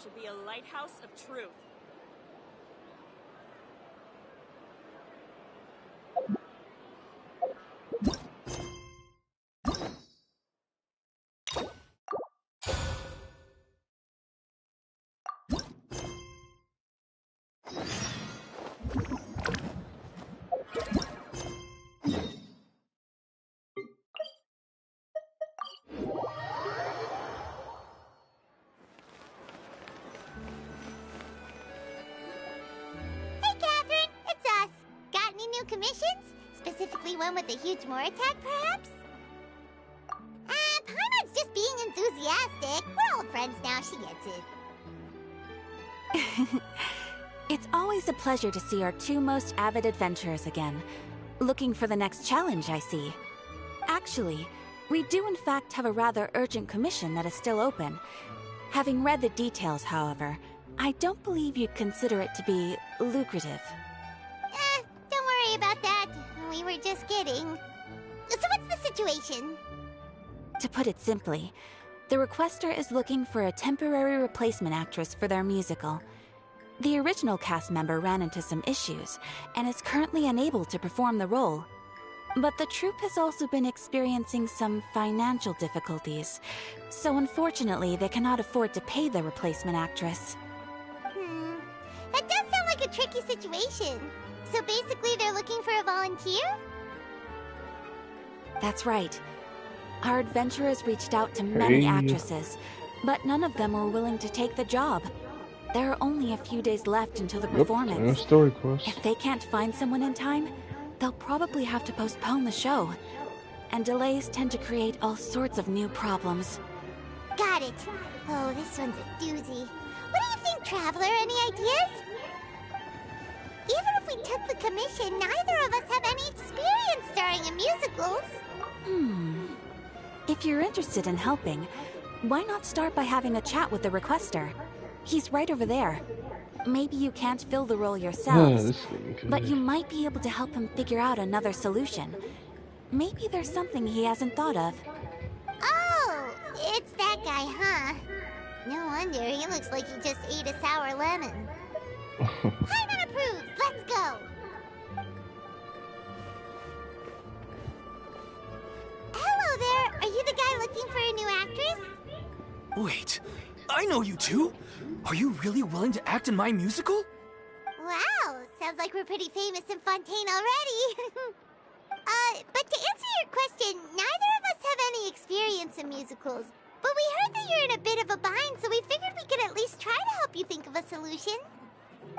should be a lighthouse of truth. Commissions? Specifically one with a huge more attack, perhaps? Paimon's just being enthusiastic. We're old friends now, she gets it. It's always a pleasure to see our two most avid adventurers again. Looking for the next challenge, I see. Actually, we do in fact have a rather urgent commission that is still open. Having read the details, however, I don't believe you'd consider it to be lucrative. Don't worry about that. We were just kidding. So what's the situation? To put it simply, the requester is looking for a temporary replacement actress for their musical. The original cast member ran into some issues, and is currently unable to perform the role. But the troupe has also been experiencing some financial difficulties, so unfortunately they cannot afford to pay the replacement actress. That does sound like a tricky situation. So basically they're looking for a volunteer? That's right. Our adventurers reached out to many actresses, but none of them were willing to take the job. There are only a few days left until the performance. Story quest. If they can't find someone in time, they'll probably have to postpone the show. And delays tend to create all sorts of new problems. Got it. Oh, this one's a doozy. What do you think, Traveler? Any ideas? Even if we took the commission, neither of us have any experience starring in musicals. If you're interested in helping, why not start by having a chat with the requester? He's right over there. Maybe you can't fill the role yourselves, but you might be able to help him figure out another solution. Maybe there's something he hasn't thought of. Oh, it's that guy, huh? No wonder, he looks like he just ate a sour lemon. Paimon approves! Let's go! Hello there! Are you the guy looking for a new actress? Wait, I know you two! Are you really willing to act in my musical? Wow, sounds like we're pretty famous in Fontaine already. But to answer your question, neither of us have any experience in musicals. But we heard that you're in a bit of a bind, so we figured we could at least try to help you think of a solution.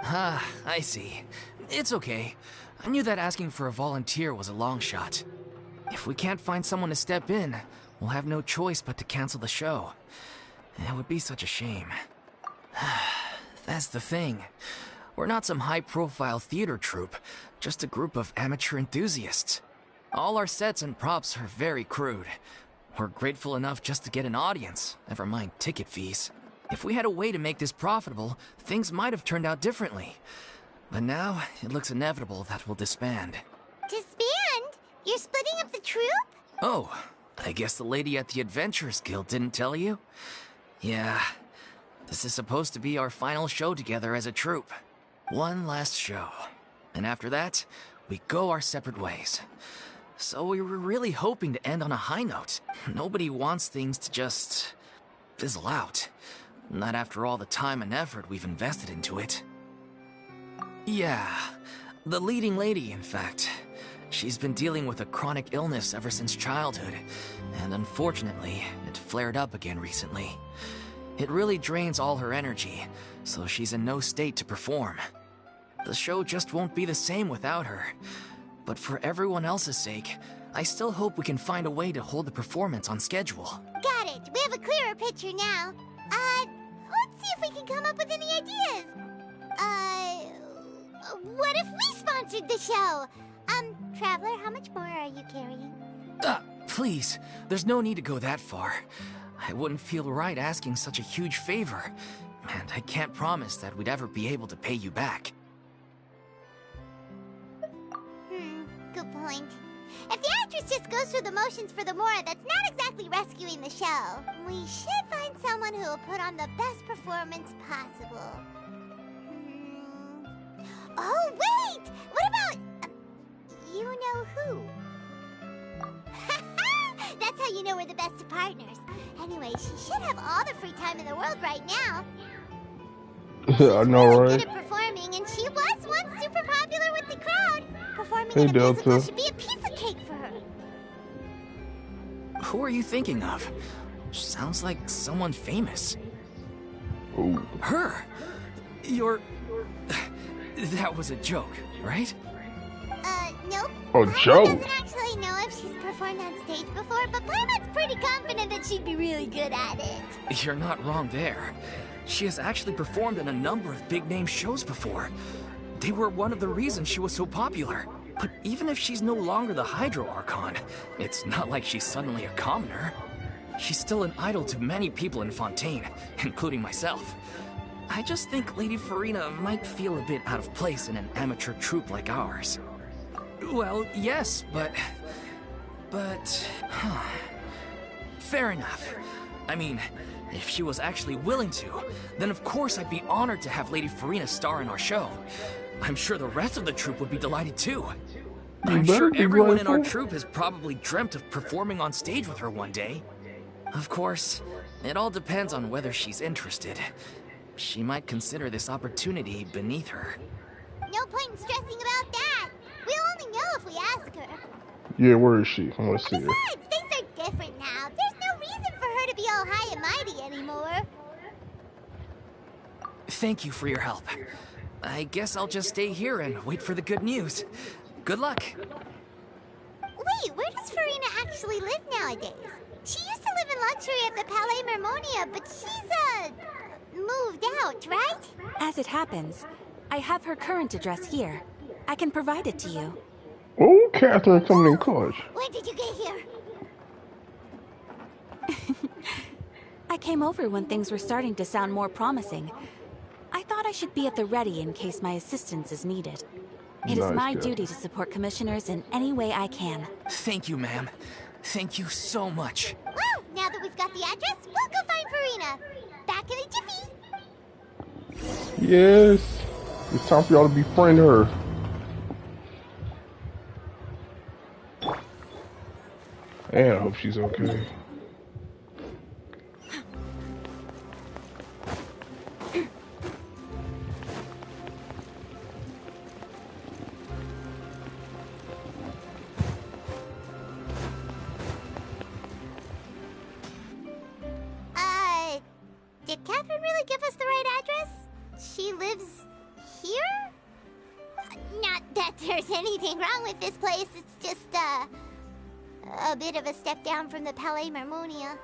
Ah, I see. It's okay. I knew that asking for a volunteer was a long shot. If we can't find someone to step in, we'll have no choice but to cancel the show. It would be such a shame. That's the thing. We're not some high-profile theater troupe, just a group of amateur enthusiasts. All our sets and props are very crude. We're grateful enough just to get an audience, never mind ticket fees. If we had a way to make this profitable, things might have turned out differently. But now, it looks inevitable that we'll disband. Disband? You're splitting up the troupe? Oh, I guess the lady at the Adventurers Guild didn't tell you? Yeah, this is supposed to be our final show together as a troupe. One last show. And after that, we go our separate ways. So we were really hoping to end on a high note. Nobody wants things to just fizzle out. Not after all the time and effort we've invested into it. Yeah, the leading lady, in fact. She's been dealing with a chronic illness ever since childhood, and unfortunately, it flared up again recently. It really drains all her energy, so she's in no state to perform. The show just won't be the same without her. But for everyone else's sake, I still hope we can find a way to hold the performance on schedule. Got it. We have a clearer picture now. Let's see if we can come up with any ideas. What if we sponsored the show? Traveler, how much more are you carrying? Please, there's no need to go that far. I wouldn't feel right asking such a huge favor, and I can't promise that we'd ever be able to pay you back. Good point. If the actress just goes through the motions for the Mora, that's not exactly rescuing the show. We should find someone who will put on the best performance possible. Oh, wait! What about... you know who? That's how you know we're the best of partners. Anyway, she should have all the free time in the world right now. I know, She's really right? good at performing, and she was once super popular with the crowd. Performing Hey, in a musical Delta. should be a piece of cake for her. Who are you thinking of? Sounds like someone famous. Ooh. Her? You're... That was a joke, right? Nope. Oh, Paimon joke. doesn't actually know if she's performed on stage before, but Paimon's pretty confident that she'd be really good at it. You're not wrong there. She has actually performed in a number of big-name shows before. They were one of the reasons she was so popular. But even if she's no longer the Hydro Archon, it's not like she's suddenly a commoner. She's still an idol to many people in Fontaine, including myself. I just think Lady Furina might feel a bit out of place in an amateur troupe like ours. Well, yes, but... Fair enough. I mean, if she was actually willing to, then of course I'd be honored to have Lady Furina star in our show. I'm sure the rest of the troupe would be delighted too. I'm better sure be everyone in our grateful. troupe has probably dreamt of performing on stage with her one day. Of course, it all depends on whether she's interested. She might consider this opportunity beneath her. No point in stressing about that. We'll only know if we ask her. Yeah, where is she? I want to see her. Besides, things are different now. There's no reason for her to be all high and mighty anymore. Thank you for your help. I guess I'll just stay here and wait for the good news. Good luck. Wait, where does Furina actually live nowadays? She used to live in luxury at the Palais Mermonia, but she's, moved out, right? As it happens, I have her current address here. I can provide it to you. Oh, Catherine coming in clutch. When did you get here? I came over when things were starting to sound more promising. I thought I should be at the ready in case my assistance is needed. It is Nice, my Catherine. duty to support commissioners in any way I can. Thank you, ma'am. Thank you so much. Well, now that we've got the address, we'll go find Furina. Back in a jiffy. Yes. It's time for y'all to befriend her. And I hope she's okay. Did Catherine really give us the right address? She lives here? Not that there's anything wrong with this place. It's just, a bit of a step down from the Palais Mermonia.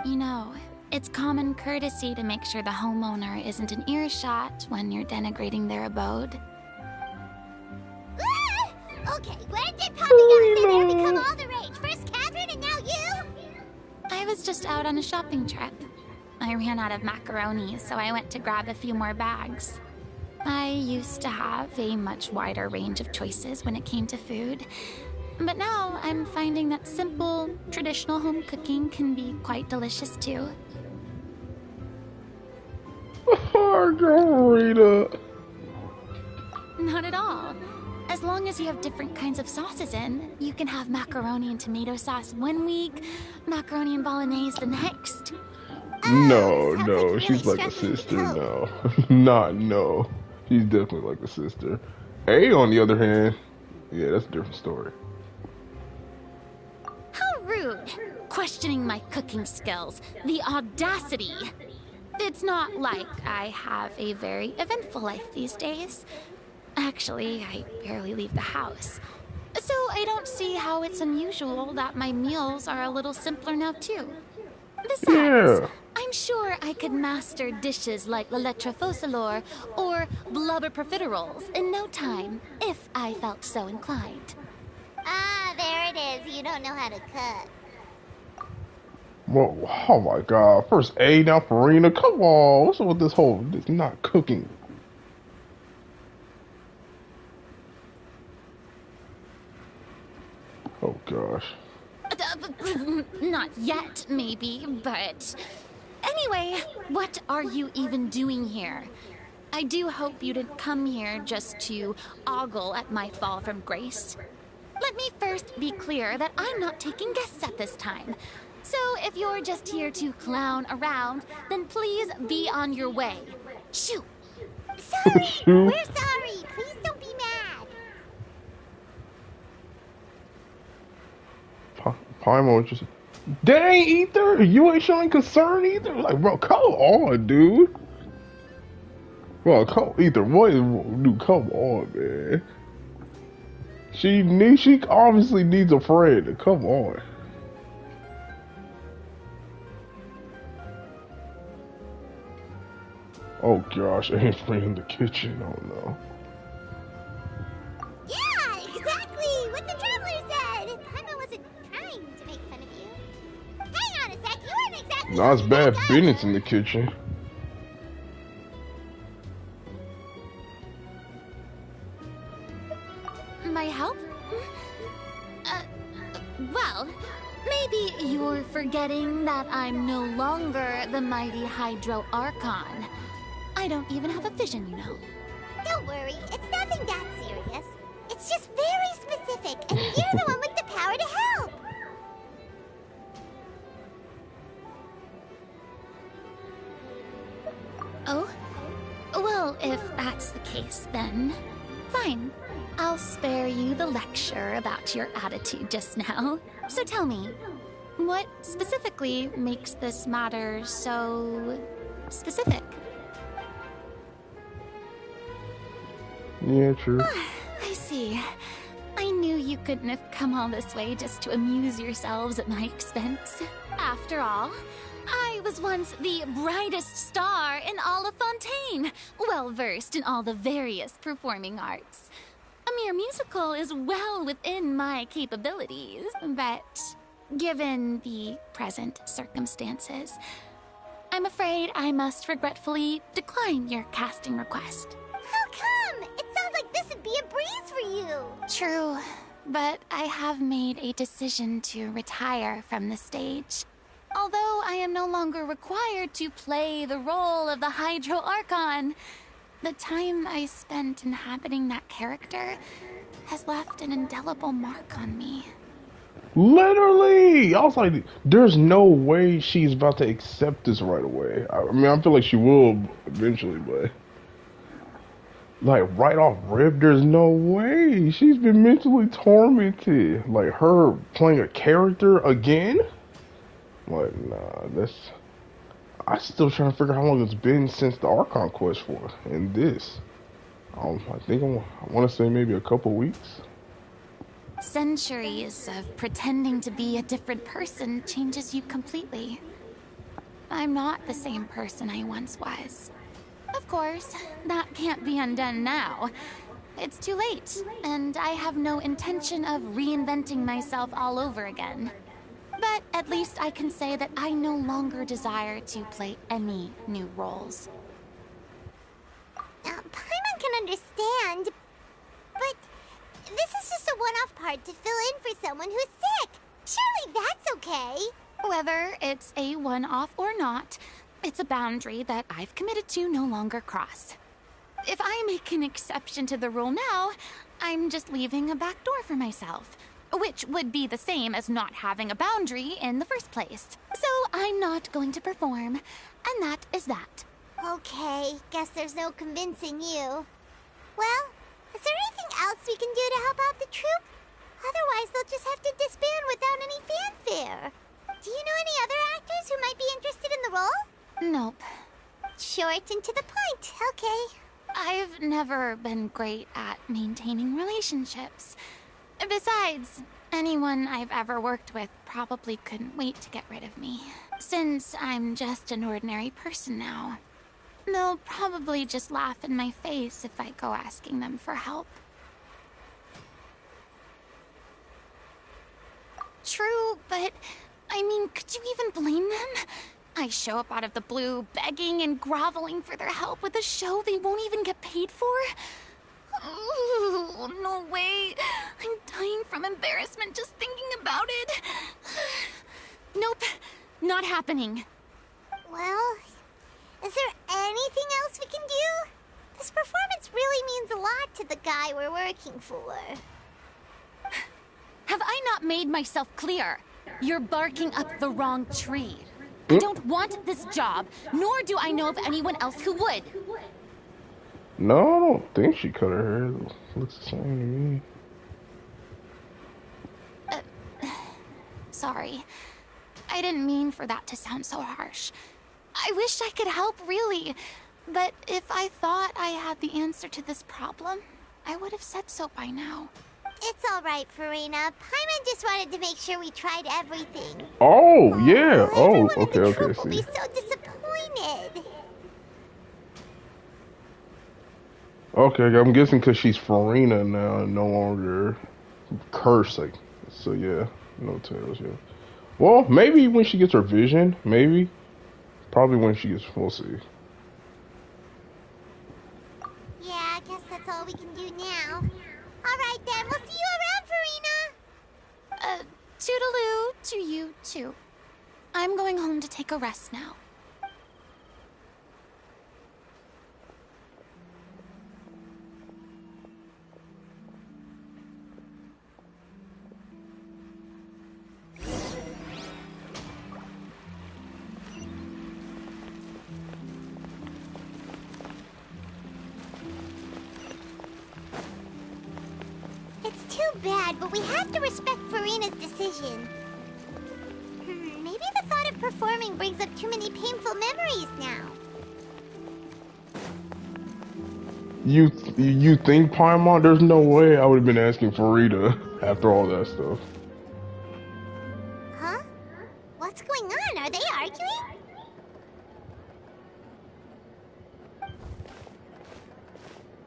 You know, it's common courtesy to make sure the homeowner isn't in earshot when you're denigrating their abode. Ah! Okay, when did popping out of thin air become all the rage? First Catherine and now you? I was just out on a shopping trip. I ran out of macaroni, so I went to grab a few more bags. I used to have a much wider range of choices when it came to food. But now I'm finding that simple, traditional home cooking can be quite delicious too. Margarita. Not at all. As long as you have different kinds of sauces in, you can have macaroni and tomato sauce one week, macaroni and bolognese the next. No, sounds no, like she's really like a stressing sister me out. now. Not, no. She's definitely like a sister. A, on the other hand, yeah, that's a different story. How rude! Questioning my cooking skills. The audacity! It's not like I have a very eventful life these days. Actually, I barely leave the house. So I don't see how it's unusual that my meals are a little simpler now too. Besides, Yeah. I'm sure I could master dishes like la lettre faucilor or blubber profiteroles in no time, if I felt so inclined. Ah, there it is. You don't know how to cook. Well, oh my god. First A, now Furina. Come on. What's up with this not cooking? Oh gosh. Not yet, maybe, but... Anyway, what are you even doing here? I do hope you didn't come here just to ogle at my fall from grace. Let me first be clear that I'm not taking guests at this time. So if you're just here to clown around, then please be on your way. Shoo! Sorry! We're sorry! Please don't be mad! Paimon just... Dang, Ether! You ain't showing concern either? Like, bro, come on, dude. Bro, Ether, what is... Dude, come on, man. She obviously needs a friend. Come on. Oh gosh, Aunt Free in the kitchen. Oh no. Yeah, exactly! What the traveler said! Paimon wasn't trying to make fun of you. Hang on a sec, you weren't exactly... Not as bad Bennett's in the kitchen. My help? Well, maybe you're forgetting that I'm no longer the mighty Hydro Archon. I don't even have a vision, you know. Don't worry, it's nothing that serious. It's just very specific, and you're the one with the power to help! Oh? Well, if that's the case, then fine. I'll spare you the lecture about your attitude just now. So tell me, what specifically makes this matter so specific? Yeah, true. I see. I knew you couldn't have come all this way just to amuse yourselves at my expense. After all, I was once the brightest star in all of Fontaine, well versed in all the various performing arts. A mere musical is well within my capabilities, but given the present circumstances, I'm afraid I must regretfully decline your casting request. How come? It sounds like this would be a breeze for you! True, but I have made a decision to retire from the stage. Although I am no longer required to play the role of the Hydro Archon, the time I spent inhabiting that character has left an indelible mark on me. Literally! I was like, there's no way she's about to accept this right away. I mean, I feel like she will eventually, but... Like, right off rip, there's no way. She's been mentally tormented. Like, her playing a character again? Like, nah, that's... I'm still trying to figure out how long it's been since the Archon quest for, and this. I think I want to say maybe a couple weeks. Centuries of pretending to be a different person changes you completely. I'm not the same person I once was. Of course, that can't be undone now. It's too late, and I have no intention of reinventing myself all over again. But at least I can say that I no longer desire to play any new roles. Paimon can understand, but this is just a one-off part to fill in for someone who's sick. Surely that's okay. Whether it's a one-off or not, it's a boundary that I've committed to no longer cross. If I make an exception to the rule now, I'm just leaving a back door for myself. Which would be the same as not having a boundary in the first place. So I'm not going to perform, and that is that. Okay, guess there's no convincing you. Well, is there anything else we can do to help out the troupe? Otherwise, they'll just have to disband without any fanfare. Do you know any other actors who might be interested in the role? Nope. Short and to the point, okay. I've never been great at maintaining relationships. Besides, anyone I've ever worked with probably couldn't wait to get rid of me. Since I'm just an ordinary person now, they'll probably just laugh in my face if I go asking them for help. True, but I mean, could you even blame them? I show up out of the blue, begging and groveling for their help with a show they won't even get paid for? Oh, no way. I'm dying from embarrassment just thinking about it. Nope, not happening. Well, is there anything else we can do? This performance really means a lot to the guy we're working for. Have I not made myself clear? You're barking up the wrong tree. I don't want this job, nor do I know of anyone else who would. No, I don't think she cut her hair. It looks the same to me. Sorry. I didn't mean for that to sound so harsh. I wish I could help, really. But if I thought I had the answer to this problem, I would have said so by now. It's all right, Furina. Paimon just wanted to make sure we tried everything. Oh, yeah. Oh, everyone in the okay, troupe will be see. so disappointed. Okay, I'm guessing because she's Furina now and no longer cursing. So, yeah, no tails, yeah. Well, maybe when she gets her vision, maybe. Probably when she gets, we'll see. Yeah, I guess that's all we can do now. All right, then. We'll see you around, Furina. Toodaloo to you, too. I'm going home to take a rest now. It's too bad, but we have to respect Furina's decision. Maybe the thought of performing brings up too many painful memories now. You think Paimon? There's no way I would have been asking Furina after all that stuff. Huh? What's going on? Are they arguing?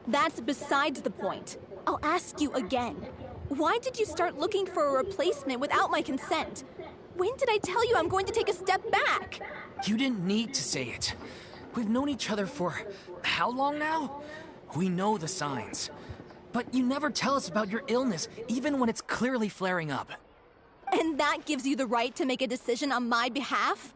That's besides the point. I'll ask you again. Why did you start looking for a replacement without my consent? When did I tell you I'm going to take a step back? You didn't need to say it. We've known each other for how long now? We know the signs. But you never tell us about your illness, even when it's clearly flaring up. And that gives you the right to make a decision on my behalf?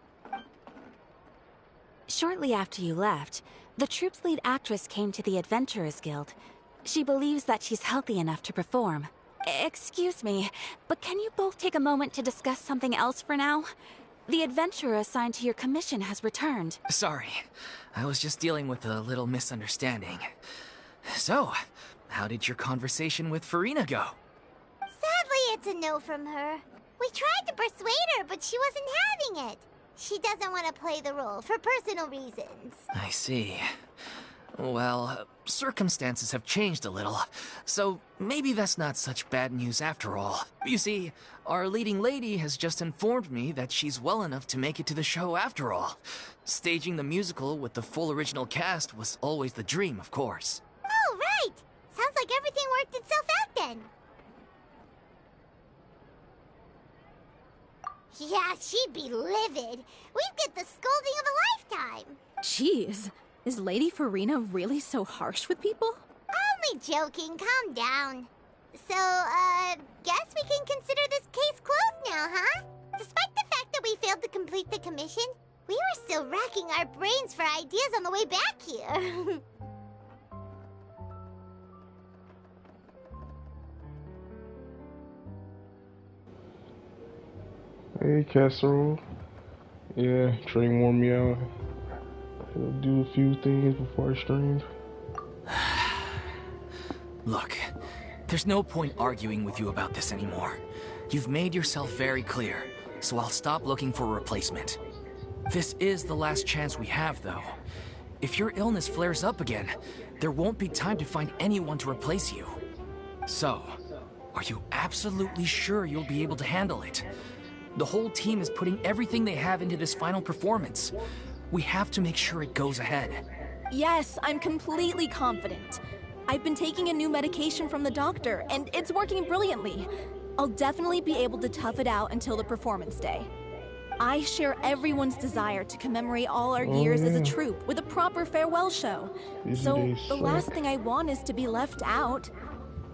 Shortly after you left, the troupe's lead actress came to the Adventurers Guild. She believes that she's healthy enough to perform. Excuse me, but can you both take a moment to discuss something else for now? The adventurer assigned to your commission has returned. Sorry, I was just dealing with a little misunderstanding. So, how did your conversation with Furina go? Sadly, it's a no from her. We tried to persuade her, but she wasn't having it. She doesn't want to play the role for personal reasons. I see. Well, circumstances have changed a little, so maybe that's not such bad news after all. You see, our leading lady has just informed me that she's well enough to make it to the show after all. Staging the musical with the full original cast was always the dream, of course. Oh, right! Sounds like everything worked itself out then. Yeah, she'd be livid. We'd get the scolding of a lifetime. Jeez, is Lady Furina really so harsh with people? Only joking, calm down. So, guess we can consider this case closed now, huh? Despite the fact that we failed to complete the commission, we were still racking our brains for ideas on the way back here. Hey, Casserole. Yeah, Train wore me out. I'll do a few things before I stream. Look, there's no point arguing with you about this anymore. You've made yourself very clear, so I'll stop looking for a replacement. This is the last chance we have, though. If your illness flares up again, there won't be time to find anyone to replace you. So, are you absolutely sure you'll be able to handle it? The whole team is putting everything they have into this final performance. We have to make sure it goes ahead. Yes, I'm completely confident. I've been taking a new medication from the doctor, and it's working brilliantly. I'll definitely be able to tough it out until the performance day. I share everyone's desire to commemorate all our years as a troupe with a proper farewell show. So the last thing I want is to be left out.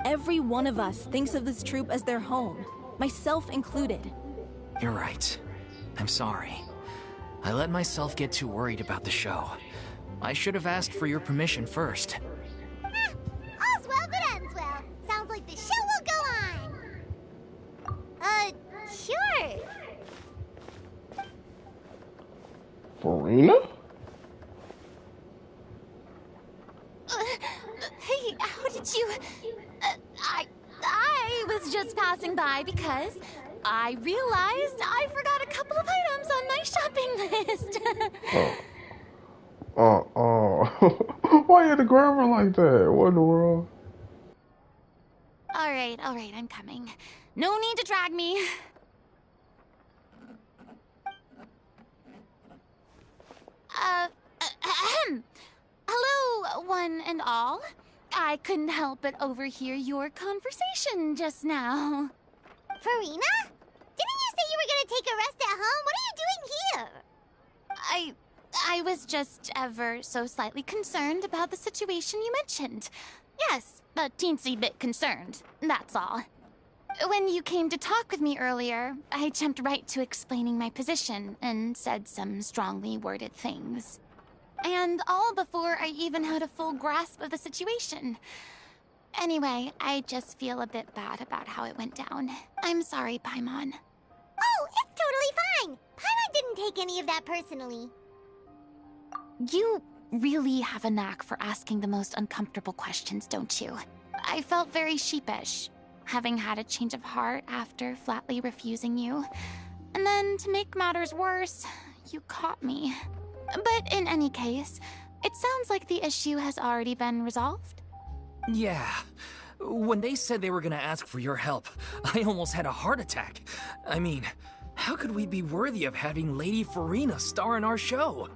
Every one of us thinks of this troupe as their home, myself included. You're right. I'm sorry. I let myself get too worried about the show. I should have asked for your permission first. All's well that ends well. Sounds like the show will go on. Sure. Furina? Hey, how did you... I was just passing by because I realized I forgot a couple of items on my shopping list. Why you had to grab her like that? What in the world? All right, I'm coming. No need to drag me. Hello, one and all. I couldn't help but overhear your conversation just now. Furina? Didn't you say you were gonna take a rest at home? What are you doing here? I was just ever so slightly concerned about the situation you mentioned. Yes, a teensy bit concerned, that's all. When you came to talk with me earlier, I jumped right to explaining my position and said some strongly worded things. And all before I even had a full grasp of the situation. Anyway, I just feel a bit bad about how it went down. I'm sorry, Paimon. Oh, it's totally fine. Paimon didn't take any of that personally. You really have a knack for asking the most uncomfortable questions, don't you? I felt very sheepish, having had a change of heart after flatly refusing you. And then, to make matters worse, you caught me. But in any case, it sounds like the issue has already been resolved. Yeah. When they said they were gonna ask for your help, I almost had a heart attack. I mean, how could we be worthy of having Lady Furina star in our show?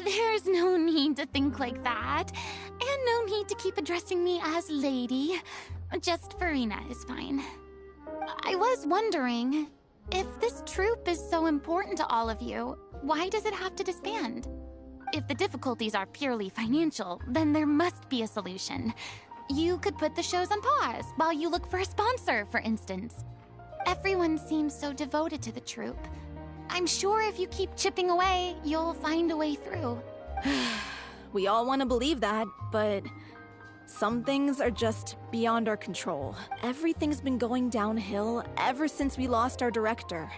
There's no need to think like that. And no need to keep addressing me as Lady. Just Furina is fine. I was wondering, if this troupe is so important to all of you, why does it have to disband? If the difficulties are purely financial, then there must be a solution. You could put the shows on pause while you look for a sponsor, for instance. Everyone seems so devoted to the troupe. I'm sure if you keep chipping away, you'll find a way through. We all want to believe that, but some things are just beyond our control. Everything's been going downhill ever since we lost our director.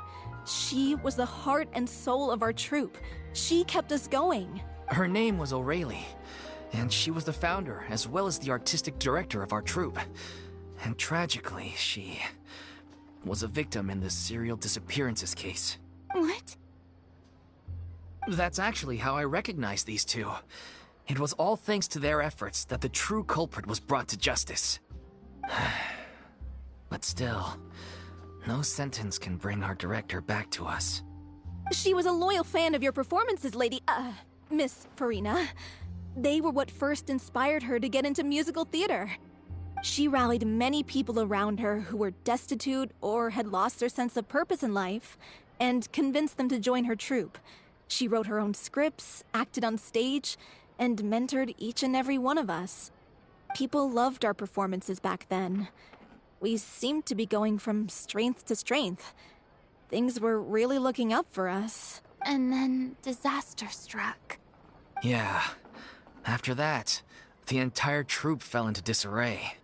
She was the heart and soul of our troupe. She kept us going. Her name was O'Reilly, and she was the founder as well as the artistic director of our troupe. And tragically, she was a victim in the serial disappearances case. What? That's actually how I recognized these two. It was all thanks to their efforts that the true culprit was brought to justice. But still, no sentence can bring our director back to us. She was a loyal fan of your performances, Miss Furina. They were what first inspired her to get into musical theater. She rallied many people around her who were destitute or had lost their sense of purpose in life, and convinced them to join her troupe. She wrote her own scripts, acted on stage, and mentored each and every one of us. People loved our performances back then. We seemed to be going from strength to strength. Things were really looking up for us. And then disaster struck. Yeah. After that, the entire troupe fell into disarray.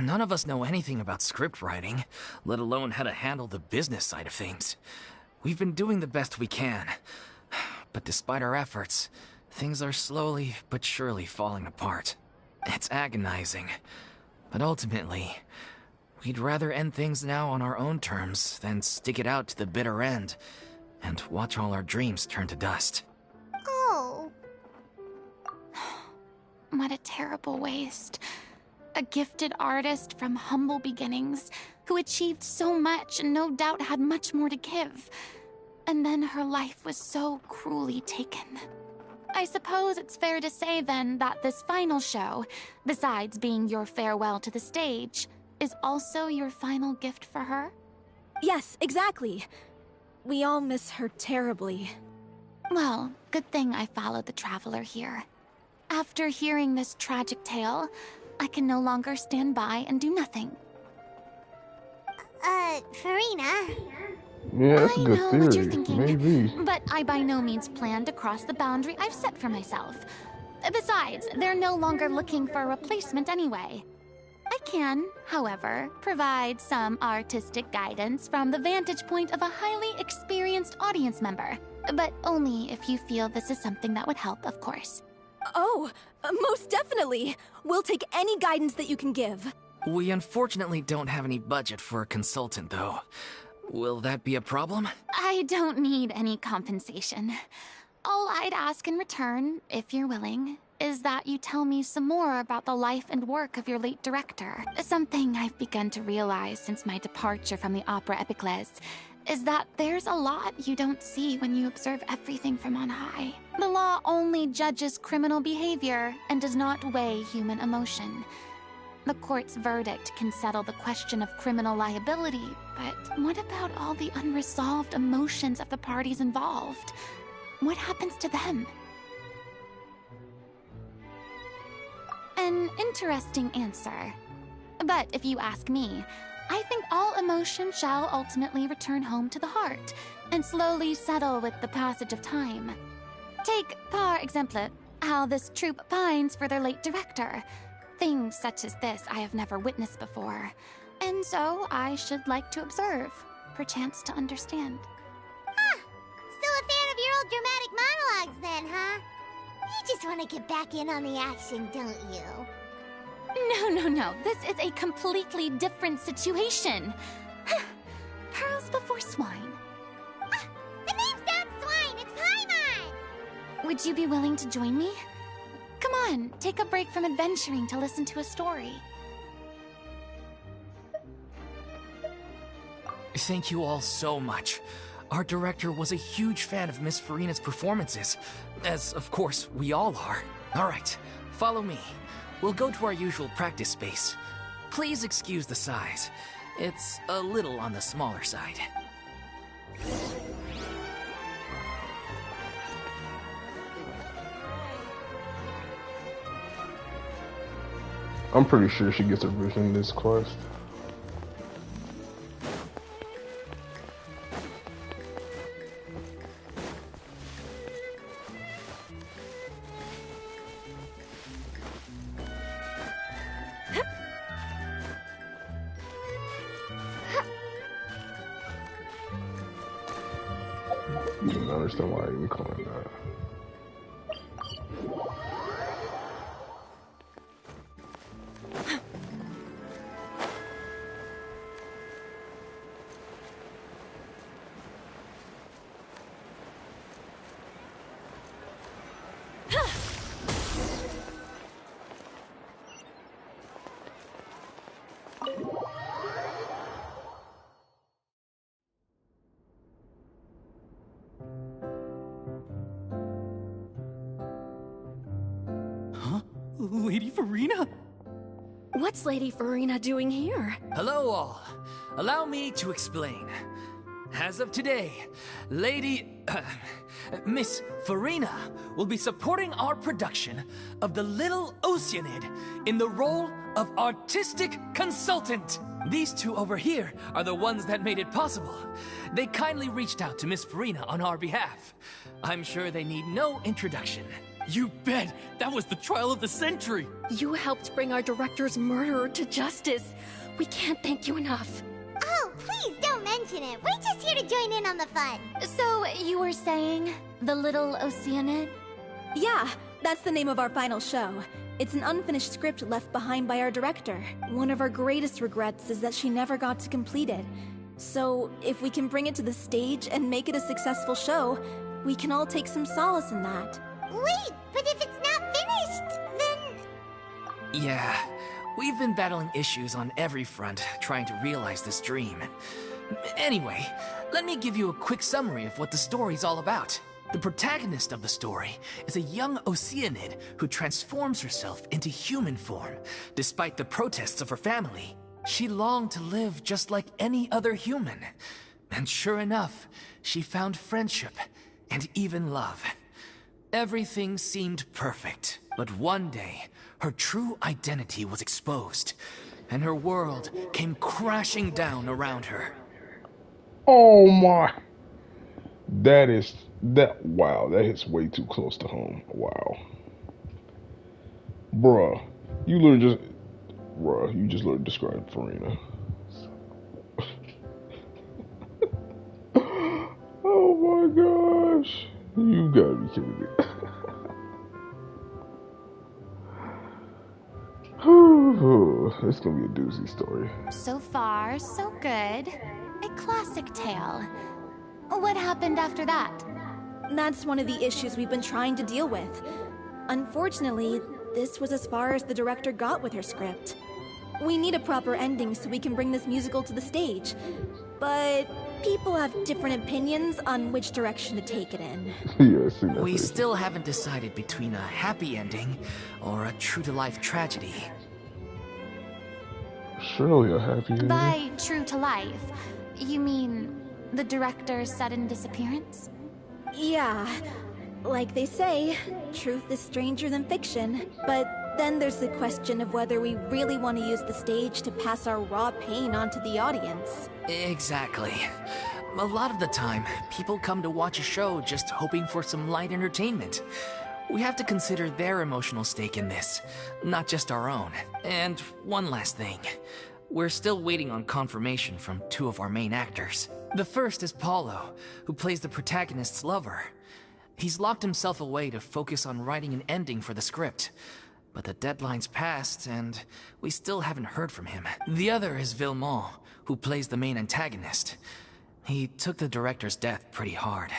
None of us know anything about script writing, let alone how to handle the business side of things. We've been doing the best we can. But despite our efforts, things are slowly but surely falling apart. It's agonizing. But ultimately, we'd rather end things now on our own terms than stick it out to the bitter end and watch all our dreams turn to dust. Oh. What a terrible waste. A gifted artist from humble beginnings who achieved so much and no doubt had much more to give. And then her life was so cruelly taken. I suppose it's fair to say then that this final show, besides being your farewell to the stage, is also your final gift for her? Yes, exactly. We all miss her terribly. Well, good thing I followed the Traveler here. After hearing this tragic tale, I can no longer stand by and do nothing. Furina? Yeah, that's a I good know theory. what you're thinking, Maybe. but I by no means plan to cross the boundary I've set for myself. Besides, they're no longer looking for a replacement anyway. I can, however, provide some artistic guidance from the vantage point of a highly experienced audience member, but only if you feel this is something that would help, of course. Oh, most definitely! We'll take any guidance that you can give. We unfortunately don't have any budget for a consultant, though. Will that be a problem? I don't need any compensation. All I'd ask in return, if you're willing, is that you tell me some more about the life and work of your late director. Something I've begun to realize since my departure from the Opera Epiclese is that there's a lot you don't see when you observe everything from on high. The law only judges criminal behavior and does not weigh human emotion. The court's verdict can settle the question of criminal liability, but what about all the unresolved emotions of the parties involved? What happens to them? An interesting answer. But if you ask me, I think all emotion shall ultimately return home to the heart and slowly settle with the passage of time. Take, par exemple, how this troupe pines for their late director. Things such as this I have never witnessed before, and so I should like to observe, perchance to understand. Huh. Still a fan of your old dramatic monologues then, huh? You just want to get back in on the action, don't you? No. This is a completely different situation. Pearls before swine. Ah, the name's not Swine, it's Paimon! Would you be willing to join me? Come on, take a break from adventuring to listen to a story. Thank you all so much. Our director was a huge fan of Miss Furina's performances, as of course we all are. All right, follow me. We'll go to our usual practice space. Please excuse the size. It's a little on the smaller side. I'm pretty sure she gets a version in this quest. I don't understand why I even call it that. Lady Furina? What's Lady Furina doing here? Hello all. Allow me to explain. As of today, Miss Furina will be supporting our production of The Little Oceanid in the role of artistic consultant. These two over here are the ones that made it possible. They kindly reached out to Miss Furina on our behalf. I'm sure they need no introduction. You bet! That was the trial of the century! You helped bring our director's murderer to justice. We can't thank you enough. Oh, please don't mention it. We're just here to join in on the fun. So, you were saying, The Little Oceanid? Yeah, that's the name of our final show. It's an unfinished script left behind by our director. One of our greatest regrets is that she never got to complete it. So, if we can bring it to the stage and make it a successful show, we can all take some solace in that. Wait, but if it's not finished, then... Yeah, we've been battling issues on every front trying to realize this dream. Anyway, let me give you a quick summary of what the story's all about. The protagonist of the story is a young Oceanid who transforms herself into human form, despite the protests of her family. She longed to live just like any other human. And sure enough, she found friendship and even love. Everything seemed perfect. But one day, her true identity was exposed, and her world came crashing down around her. Oh my. Wow, that hits way too close to home. Wow. Bruh, you literally described Furina. Oh my gosh. You gotta be kidding me. It's gonna be a doozy story. So far, so good. A classic tale. What happened after that? That's one of the issues we've been trying to deal with. Unfortunately, this was as far as the director got with her script. We need a proper ending so we can bring this musical to the stage. But people have different opinions on which direction to take it in. Yeah, I see that. We still haven't decided between a happy ending or a true-to-life tragedy. Surely a happy ending. By true to life, you mean the director's sudden disappearance? Yeah, like they say, truth is stranger than fiction. But then there's the question of whether we really want to use the stage to pass our raw pain onto the audience. Exactly. A lot of the time, people come to watch a show just hoping for some light entertainment. We have to consider their emotional stake in this, not just our own. And one last thing. We're still waiting on confirmation from two of our main actors. The first is Paulo, who plays the protagonist's lover. He's locked himself away to focus on writing an ending for the script. But the deadline's passed, and we still haven't heard from him. The other is Villemont, who plays the main antagonist. He took the director's death pretty hard.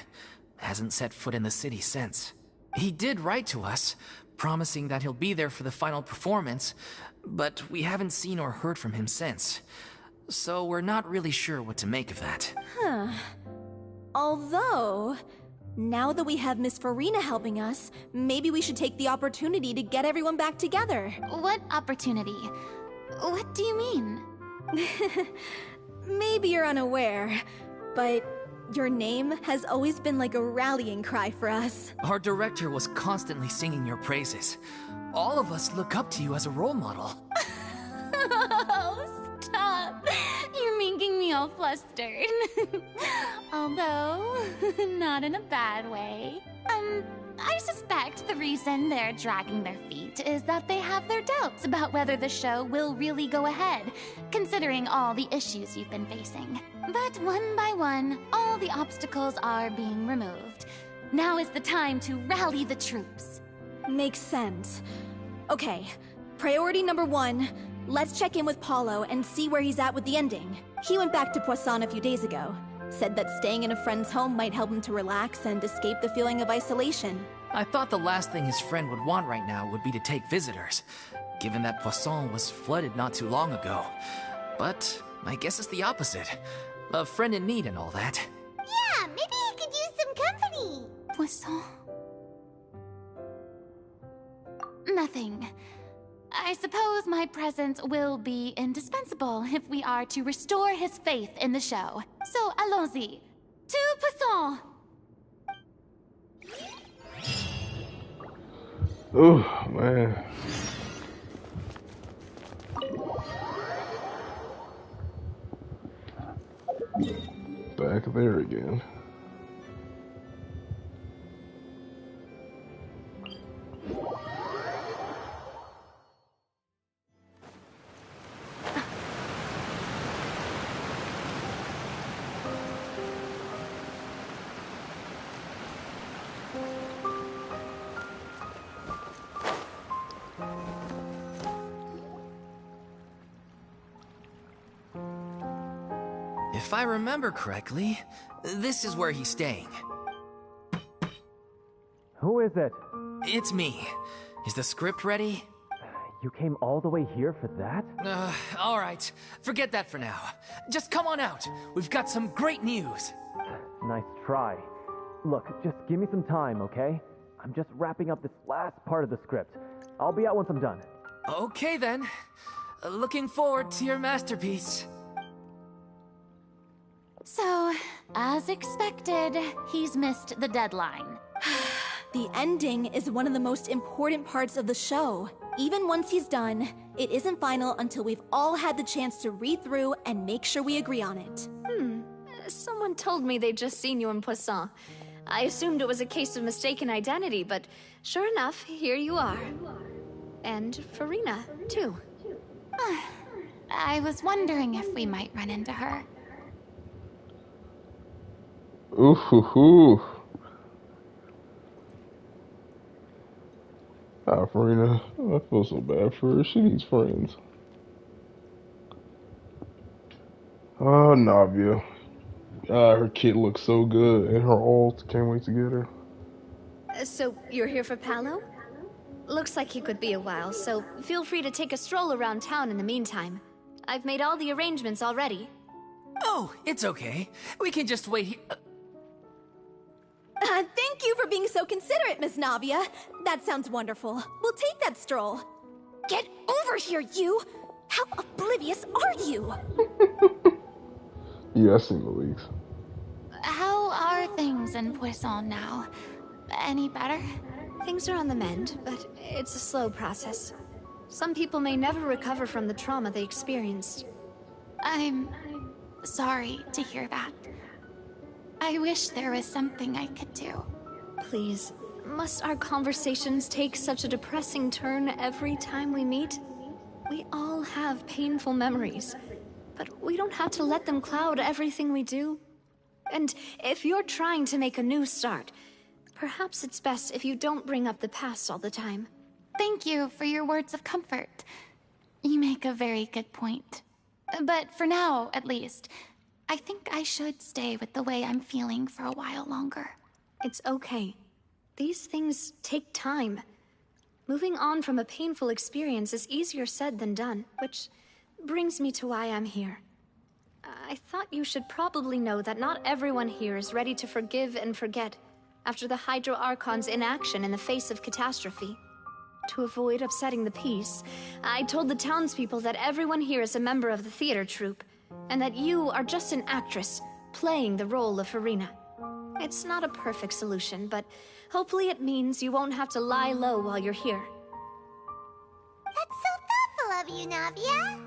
Hasn't set foot in the city since. He did write to us, promising that he'll be there for the final performance, but we haven't seen or heard from him since. So we're not really sure what to make of that. Huh. Although, now that we have Miss Furina helping us, maybe we should take the opportunity to get everyone back together. What opportunity? What do you mean? Maybe you're unaware, but your name has always been like a rallying cry for us. Our director was constantly singing your praises. All of us look up to you as a role model. Oh, stop! You're making me all flustered. Although, not in a bad way. I suspect the reason they're dragging their feet is that they have their doubts about whether the show will really go ahead, considering all the issues you've been facing. But one by one, all the obstacles are being removed. Now is the time to rally the troops. Makes sense. Okay, priority number 1, let's check in with Paulo and see where he's at with the ending. He went back to Poisson a few days ago. Said that staying in a friend's home might help him to relax and escape the feeling of isolation. I thought the last thing his friend would want right now would be to take visitors, given that Poisson was flooded not too long ago. But I guess it's the opposite. A friend in need and all that. Yeah, maybe he could use some company. Poisson. Nothing. I suppose my presence will be indispensable if we are to restore his faith in the show. So, allons-y. To Poisson! Oh, man. Back there again. If I remember correctly, this is where he's staying. Who is it? It's me. Is the script ready? You came all the way here for that? All right. Forget that for now. Just come on out. We've got some great news. Nice try. Look, just give me some time, okay? I'm just wrapping up this last part of the script. I'll be out once I'm done. Okay then. Looking forward to your masterpiece. So, as expected, he's missed the deadline. The ending is one of the most important parts of the show. Even once he's done, it isn't final until we've all had the chance to read through and make sure we agree on it. Someone told me they'd just seen you in Poisson. I assumed it was a case of mistaken identity, but sure enough, here you are. And Furina, too. I was wondering if we might run into her. Ooh, hoo. Ah, Furina, I feel so bad for her. She needs friends. Oh, Navia. Her kit looks so good, and her ult. Can't wait to get her. So, you're here for Paolo? Looks like he could be a while, so feel free to take a stroll around town in the meantime. I've made all the arrangements already. Oh, it's okay. We can just wait here. Thank you for being so considerate, Miss Navia. That sounds wonderful. We'll take that stroll. Get over here, you! How oblivious are you? Yeah, I seen the leaks. How are things in Poisson now? Any better? Things are on the mend, but it's a slow process. Some people may never recover from the trauma they experienced. I'm sorry to hear that. I wish there was something I could do. Please, must our conversations take such a depressing turn every time we meet? We all have painful memories, but we don't have to let them cloud everything we do. And if you're trying to make a new start, perhaps it's best if you don't bring up the past all the time. Thank you for your words of comfort. You make a very good point. But for now, at least, I think I should stay with the way I'm feeling for a while longer. It's okay. These things take time. Moving on from a painful experience is easier said than done, which brings me to why I'm here. I thought you should probably know that not everyone here is ready to forgive and forget after the Hydro Archon's inaction in the face of catastrophe. To avoid upsetting the peace, I told the townspeople that everyone here is a member of the theater troupe, and that you are just an actress playing the role of Furina. It's not a perfect solution, but hopefully it means you won't have to lie low while you're here. That's so thoughtful of you, Navia.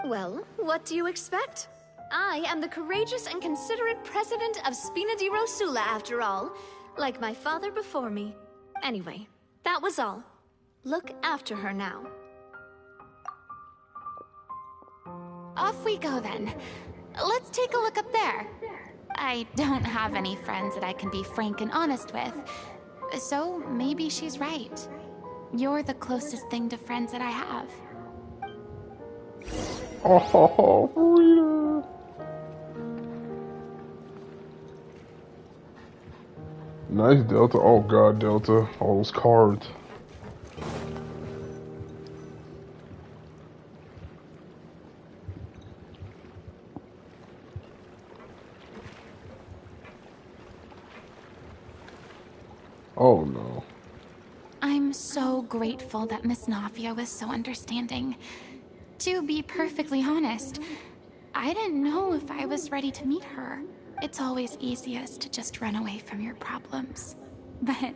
Well, what do you expect? I am the courageous and considerate president of Spina di Rosula, after all, like my father before me. Anyway, that was all. Look after her now. Off we go then. Let's take a look up there. I don't have any friends that I can be frank and honest with, so maybe she's right. You're the closest thing to friends that I have. Oh, Furina. Nice, Delta. Oh, God, Delta. All those cards. Oh, no. I'm so grateful that Miss Navia was so understanding. To be perfectly honest, I didn't know if I was ready to meet her. It's always easiest to just run away from your problems. But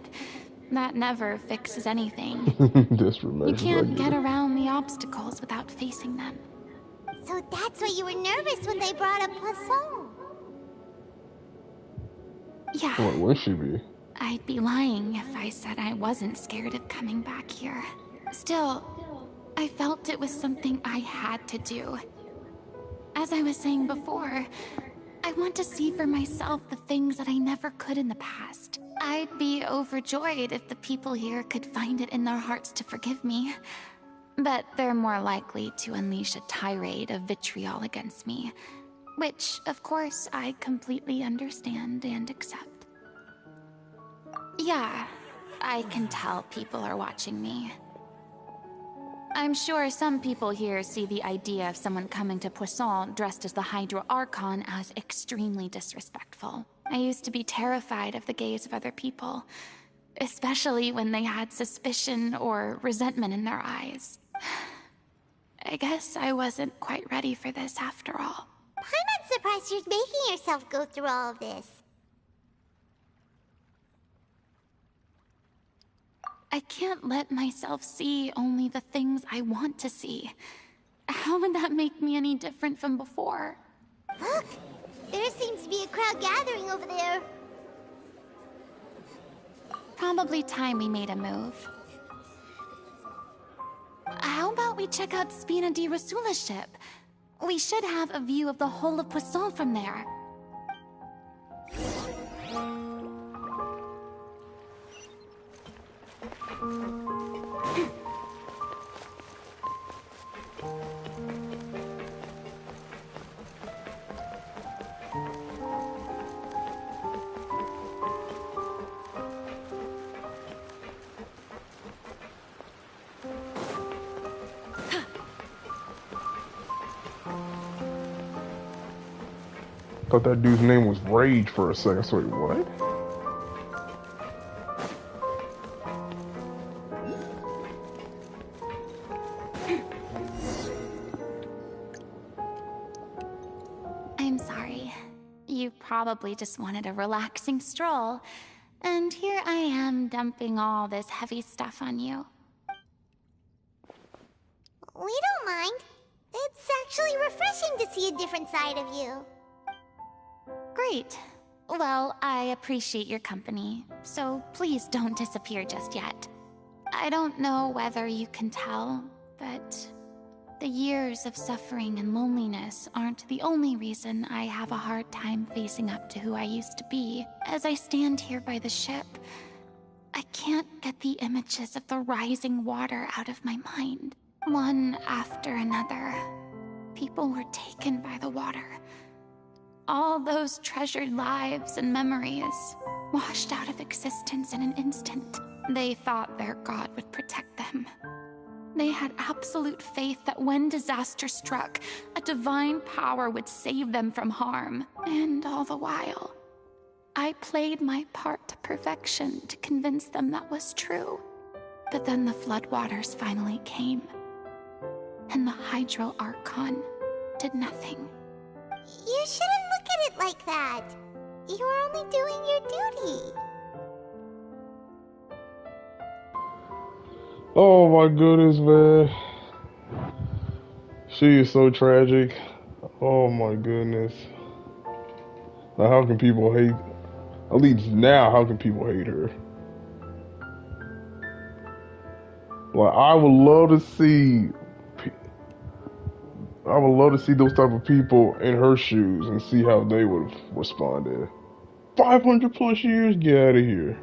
that never fixes anything. You can't get around the obstacles without facing them. So that's why you were nervous when they brought up Poisson. Yeah. What would she be? I'd be lying if I said I wasn't scared of coming back here. Still, I felt it was something I had to do. As I was saying before, I want to see for myself the things that I never could in the past. I'd be overjoyed if the people here could find it in their hearts to forgive me. But they're more likely to unleash a tirade of vitriol against me, which, of course, I completely understand and accept. Yeah, I can tell people are watching me. I'm sure some people here see the idea of someone coming to Poisson dressed as the Hydro Archon as extremely disrespectful. I used to be terrified of the gaze of other people, especially when they had suspicion or resentment in their eyes. I guess I wasn't quite ready for this after all. Paimon's surprised you're making yourself go through all of this. I can't let myself see only the things I want to see. How would that make me any different from before? Look! There seems to be a crowd gathering over there. Probably time we made a move. How about we check out Spina di Rasula's ship? We should have a view of the whole of Poisson from there. Thought that dude's name was Rage for a second. So wait, what? I'm sorry. You probably just wanted a relaxing stroll. And here I am dumping all this heavy stuff on you. We don't mind. It's actually refreshing to see a different side of you. Great. Well, I appreciate your company, so please don't disappear just yet. I don't know whether you can tell, but the years of suffering and loneliness aren't the only reason I have a hard time facing up to who I used to be. As I stand here by the ship, I can't get the images of the rising water out of my mind. One after another, people were taken by the water. All those treasured lives and memories washed out of existence in an instant. They thought their god would protect them. They had absolute faith that when disaster struck, a divine power would save them from harm. And all the while, I played my part to perfection to convince them that was true. But then the floodwaters finally came, and the Hydro Archon did nothing. You shouldn't look at it like that. You are only doing your duty. Oh my goodness, man. She is so tragic. Oh my goodness. Now, how can people hate? At least now, how can people hate her? Like, I would love to see those type of people in her shoes and see how they would have responded. 500 plus years? Get out of here.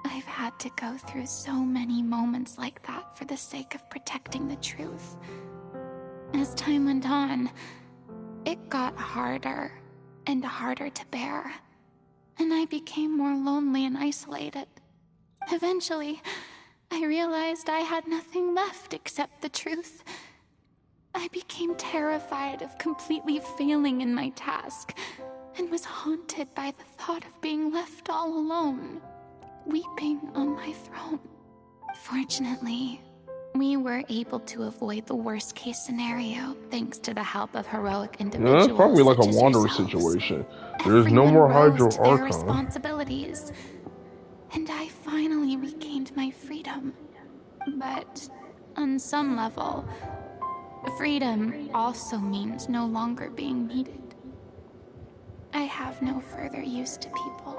I've had to go through so many moments like that for the sake of protecting the truth. As time went on, it got harder and harder to bear, and I became more lonely and isolated. Eventually, I realized I had nothing left except the truth. I became terrified of completely failing in my task, and was haunted by the thought of being left all alone, weeping on my throne. Fortunately, we were able to avoid the worst-case scenario thanks to the help of heroic individuals. That's probably like a such as Wanderer yourselves. situation. There's no Everyone more rose Hydro to their Archon. responsibilities, and I finally regained my freedom. But on some level, freedom also means no longer being needed. I have no further use to people.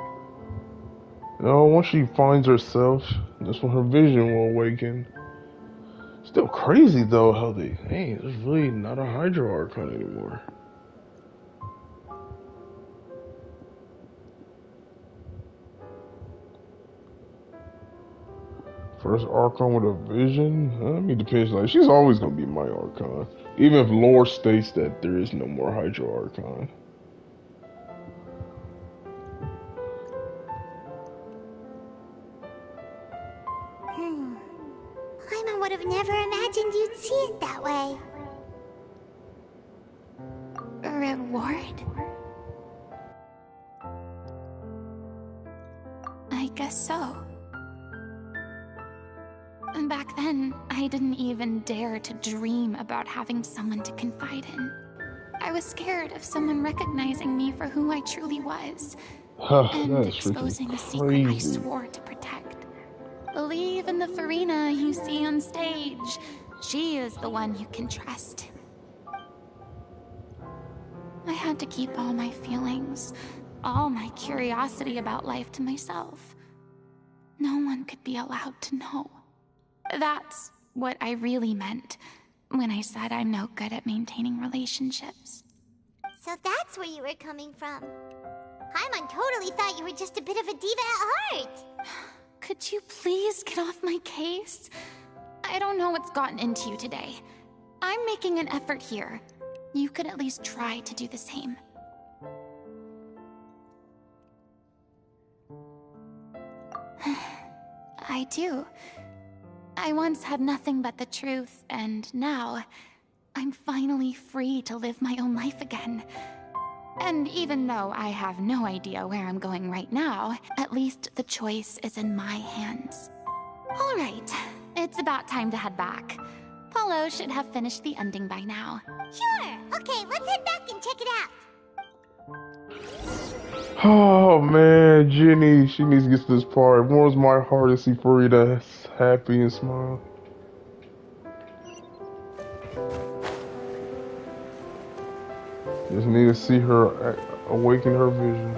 No, once she finds herself, that's when her vision will awaken. Still crazy though how hey, there's really not a Hydro Archon anymore. First Archon with a vision? I mean, depends. Like, she's always gonna be my Archon, even if lore states that there is no more Hydro Archon. Paimon would have never imagined you'd see it that way. Reward? I guess so. Back then, I didn't even dare to dream about having someone to confide in. I was scared of someone recognizing me for who I truly was, and That's exposing freaking a secret I crazy. swore to protect. Believe in the Furina you see on stage. She is the one you can trust. I had to keep all my feelings, all my curiosity about life to myself. No one could be allowed to know. That's what I really meant when I said I'm no good at maintaining relationships. So that's where you were coming from. Paimon totally thought you were just a bit of a diva at heart. Could you please get off my case? I don't know what's gotten into you today. I'm making an effort here. You could at least try to do the same. I do. I once had nothing but the truth, and now I'm finally free to live my own life again. And even though I have no idea where I'm going right now, at least the choice is in my hands. All right, it's about time to head back. Paulo should have finished the ending by now. Sure. Okay, let's head back and check it out. Oh man, Jenny, she needs to get to this part. It warms my heart to see Furina happy and smile. Just need to see her awaken her vision.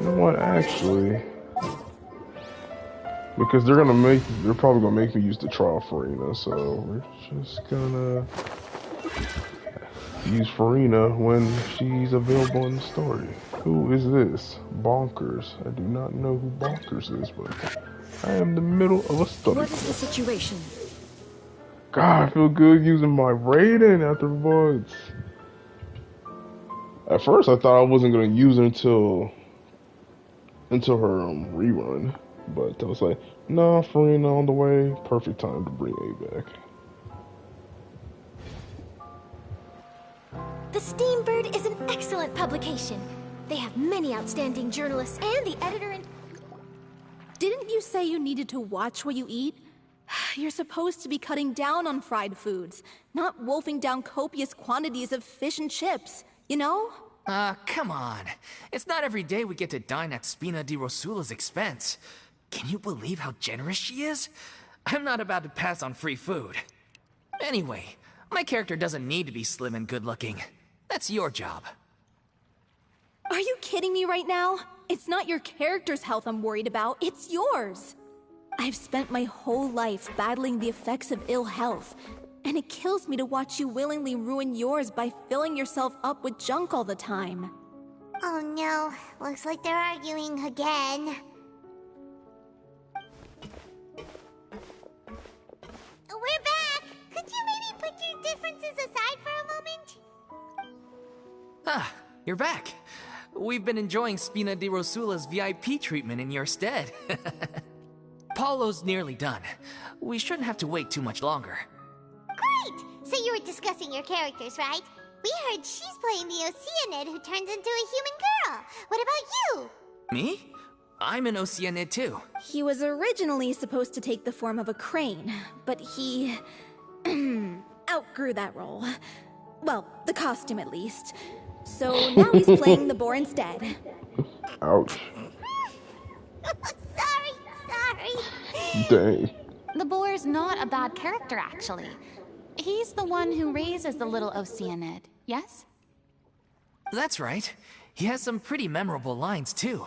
You know what, actually, because they're probably gonna make me use the trial Furina, so we're just gonna use Furina when she's available in the story. Who is this? Bonkers. I do not know who Bonkers is, but I am in the middle of a study. What is the situation? God, I feel good using my rating after months. At first, I thought I wasn't gonna use her until her rerun, but I was like, nah, Furina on the way. Perfect time to bring A back. The Steambird is an excellent publication. They have many outstanding journalists and the editor and... Didn't you say you needed to watch what you eat? You're supposed to be cutting down on fried foods, not wolfing down copious quantities of fish and chips, you know? Come on. It's not every day we get to dine at Spina di Rosula's expense. Can you believe how generous she is? I'm not about to pass on free food. Anyway, my character doesn't need to be slim and good-looking. That's your job. Are you kidding me right now? It's not your character's health I'm worried about, it's yours. I've spent my whole life battling the effects of ill health, and it kills me to watch you willingly ruin yours by filling yourself up with junk all the time. Oh no, looks like they're arguing again. We're back! Could you maybe put your differences aside for a moment? Ah, you're back. We've been enjoying Spina di Rosula's VIP treatment in your stead. Paulo's nearly done. We shouldn't have to wait too much longer. Great! So you were discussing your characters, right? We heard she's playing the Oceanid who turns into a human girl. What about you? Me? I'm an Oceanid too. He was originally supposed to take the form of a crane, but he... outgrew that role. Well, the costume at least. So now he's playing the boar instead. Ouch. Sorry. Dang. The boar's not a bad character, actually. He's the one who raises the little Oceanid, yes? That's right. He has some pretty memorable lines too,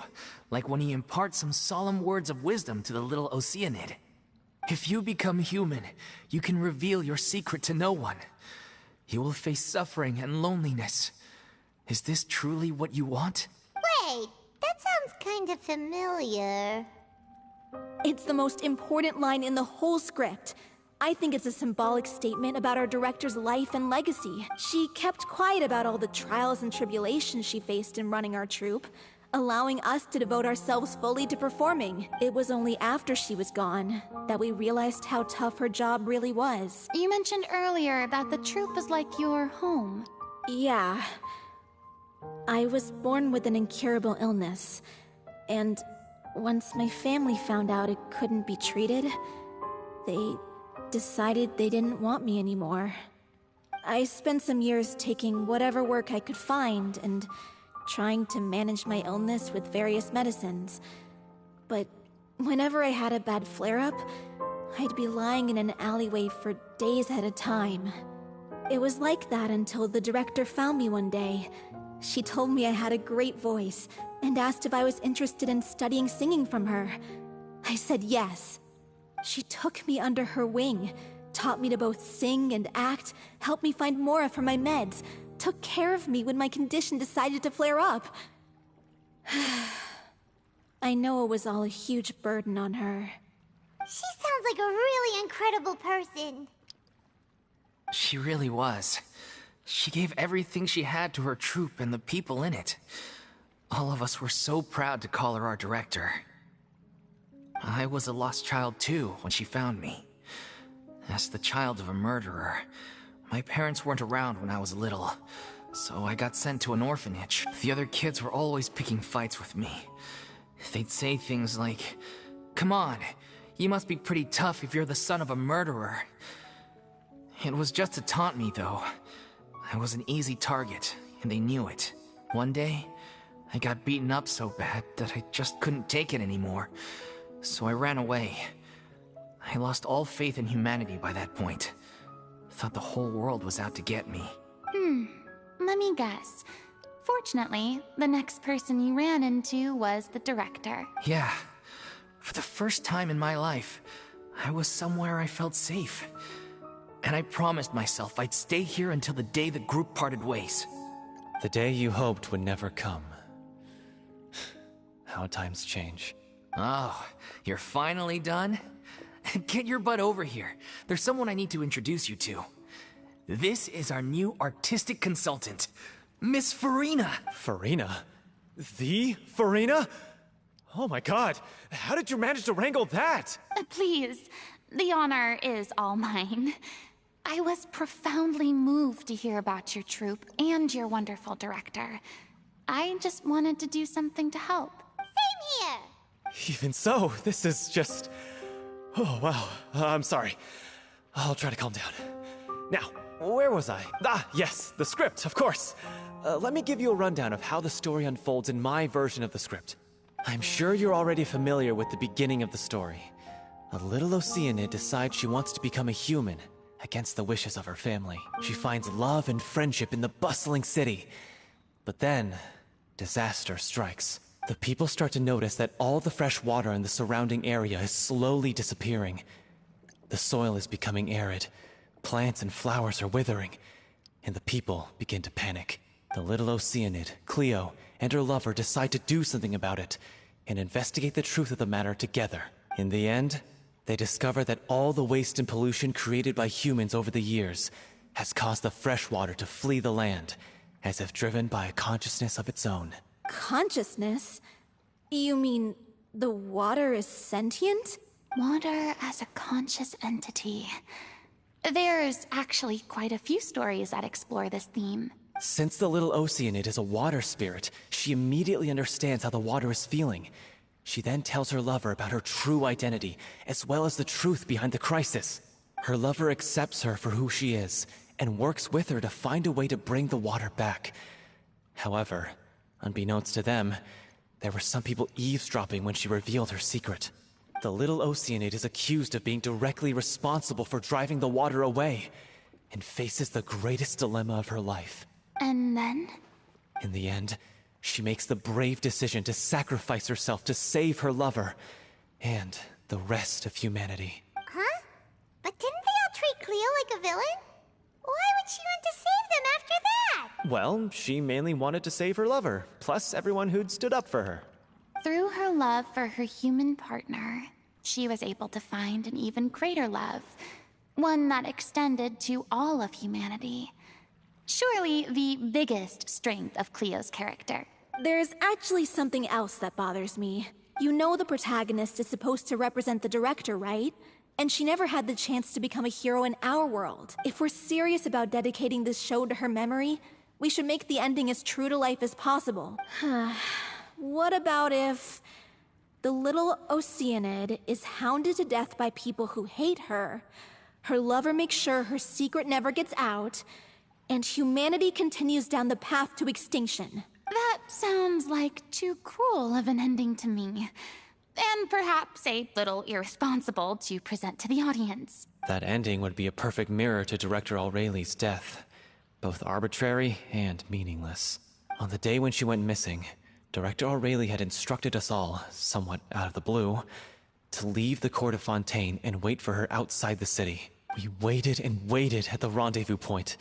like when he imparts some solemn words of wisdom to the little Oceanid. If you become human, you can reveal your secret to no one. You will face suffering and loneliness. Is this truly what you want? Wait, that sounds kind of familiar. It's the most important line in the whole script. I think it's a symbolic statement about our director's life and legacy. She kept quiet about all the trials and tribulations she faced in running our troupe, allowing us to devote ourselves fully to performing. It was only after she was gone that we realized how tough her job really was. You mentioned earlier that the troupe is like your home. Yeah. I was born with an incurable illness, and once my family found out it couldn't be treated, they decided they didn't want me anymore. I spent some years taking whatever work I could find and trying to manage my illness with various medicines. But whenever I had a bad flare-up, I'd be lying in an alleyway for days at a time. It was like that until the director found me one day. She told me I had a great voice and asked if I was interested in studying singing from her. I said yes. She took me under her wing, taught me to both sing and act, helped me find Mora for my meds, took care of me when my condition decided to flare up. I know it was all a huge burden on her. She sounds like a really incredible person. She really was. She gave everything she had to her troupe and the people in it. All of us were so proud to call her our director. I was a lost child too when she found me. As the child of a murderer, my parents weren't around when I was little, so I got sent to an orphanage. The other kids were always picking fights with me. They'd say things like, "Come on, you must be pretty tough if you're the son of a murderer." It was just to taunt me, though. I was an easy target, and they knew it. One day, I got beaten up so bad that I just couldn't take it anymore, so I ran away. I lost all faith in humanity by that point. Thought the whole world was out to get me. Let me guess. Fortunately, the next person you ran into was the director. Yeah. For the first time in my life, I was somewhere I felt safe. And I promised myself I'd stay here until the day the group parted ways. The day you hoped would never come. How times change. Oh, you're finally done? Get your butt over here. There's someone I need to introduce you to. This is our new artistic consultant, Miss Furina. Furina? The Furina? Oh my god, how did you manage to wrangle that? Please, the honor is all mine. I was profoundly moved to hear about your troupe and your wonderful director. I just wanted to do something to help. Same here. Even so, this is just... Oh, wow. I'm sorry. I'll try to calm down. Now, where was I? Ah, yes, the script, of course. Let me give you a rundown of how the story unfolds in my version of the script. I'm sure you're already familiar with the beginning of the story. A little Oceanid decides she wants to become a human, against the wishes of her family. She finds love and friendship in the bustling city. But then, disaster strikes. The people start to notice that all the fresh water in the surrounding area is slowly disappearing. The soil is becoming arid, plants and flowers are withering, and the people begin to panic. The little Oceanid, Cleo, and her lover decide to do something about it, and investigate the truth of the matter together. In the end, they discover that all the waste and pollution created by humans over the years has caused the fresh water to flee the land, as if driven by a consciousness of its own. Consciousness? You mean the water is sentient? Water as a conscious entity. There's actually quite a few stories that explore this theme. Since the little Oceanid is a water spirit, she immediately understands how the water is feeling. She then tells her lover about her true identity, as well as the truth behind the crisis. Her lover accepts her for who she is, and works with her to find a way to bring the water back. However, unbeknownst to them, there were some people eavesdropping when she revealed her secret. The little Oceanid is accused of being directly responsible for driving the water away, and faces the greatest dilemma of her life. And then? In the end, she makes the brave decision to sacrifice herself to save her lover, and the rest of humanity. Huh? But didn't they all treat Cleo like a villain? Why would she want to save them after that? Well, she mainly wanted to save her lover, plus everyone who'd stood up for her. Through her love for her human partner, she was able to find an even greater love, one that extended to all of humanity. Surely the biggest strength of Cleo's character. There's actually something else that bothers me. You know the protagonist is supposed to represent the director, right? And she never had the chance to become a hero in our world. If we're serious about dedicating this show to her memory, we should make the ending as true to life as possible. What about if... The little Oceanid is hounded to death by people who hate her. Her lover makes sure her secret never gets out, and humanity continues down the path to extinction. That sounds like too cruel of an ending to me. And perhaps a little irresponsible to present to the audience. That ending would be a perfect mirror to Director Aureli's death. Both arbitrary and meaningless. On the day when she went missing, Director Aurelie had instructed us all, somewhat out of the blue, to leave the court of Fontaine and wait for her outside the city. We waited and waited at the rendezvous point,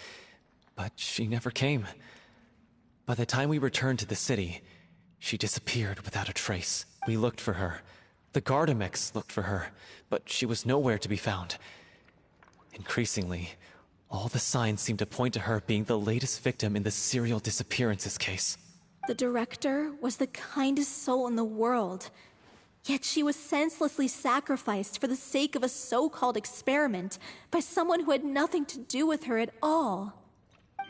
but she never came. By the time we returned to the city, she disappeared without a trace. We looked for her. The Gardamex looked for her, but she was nowhere to be found. Increasingly, all the signs seemed to point to her being the latest victim in the serial disappearances case. The director was the kindest soul in the world, yet she was senselessly sacrificed for the sake of a so-called experiment by someone who had nothing to do with her at all.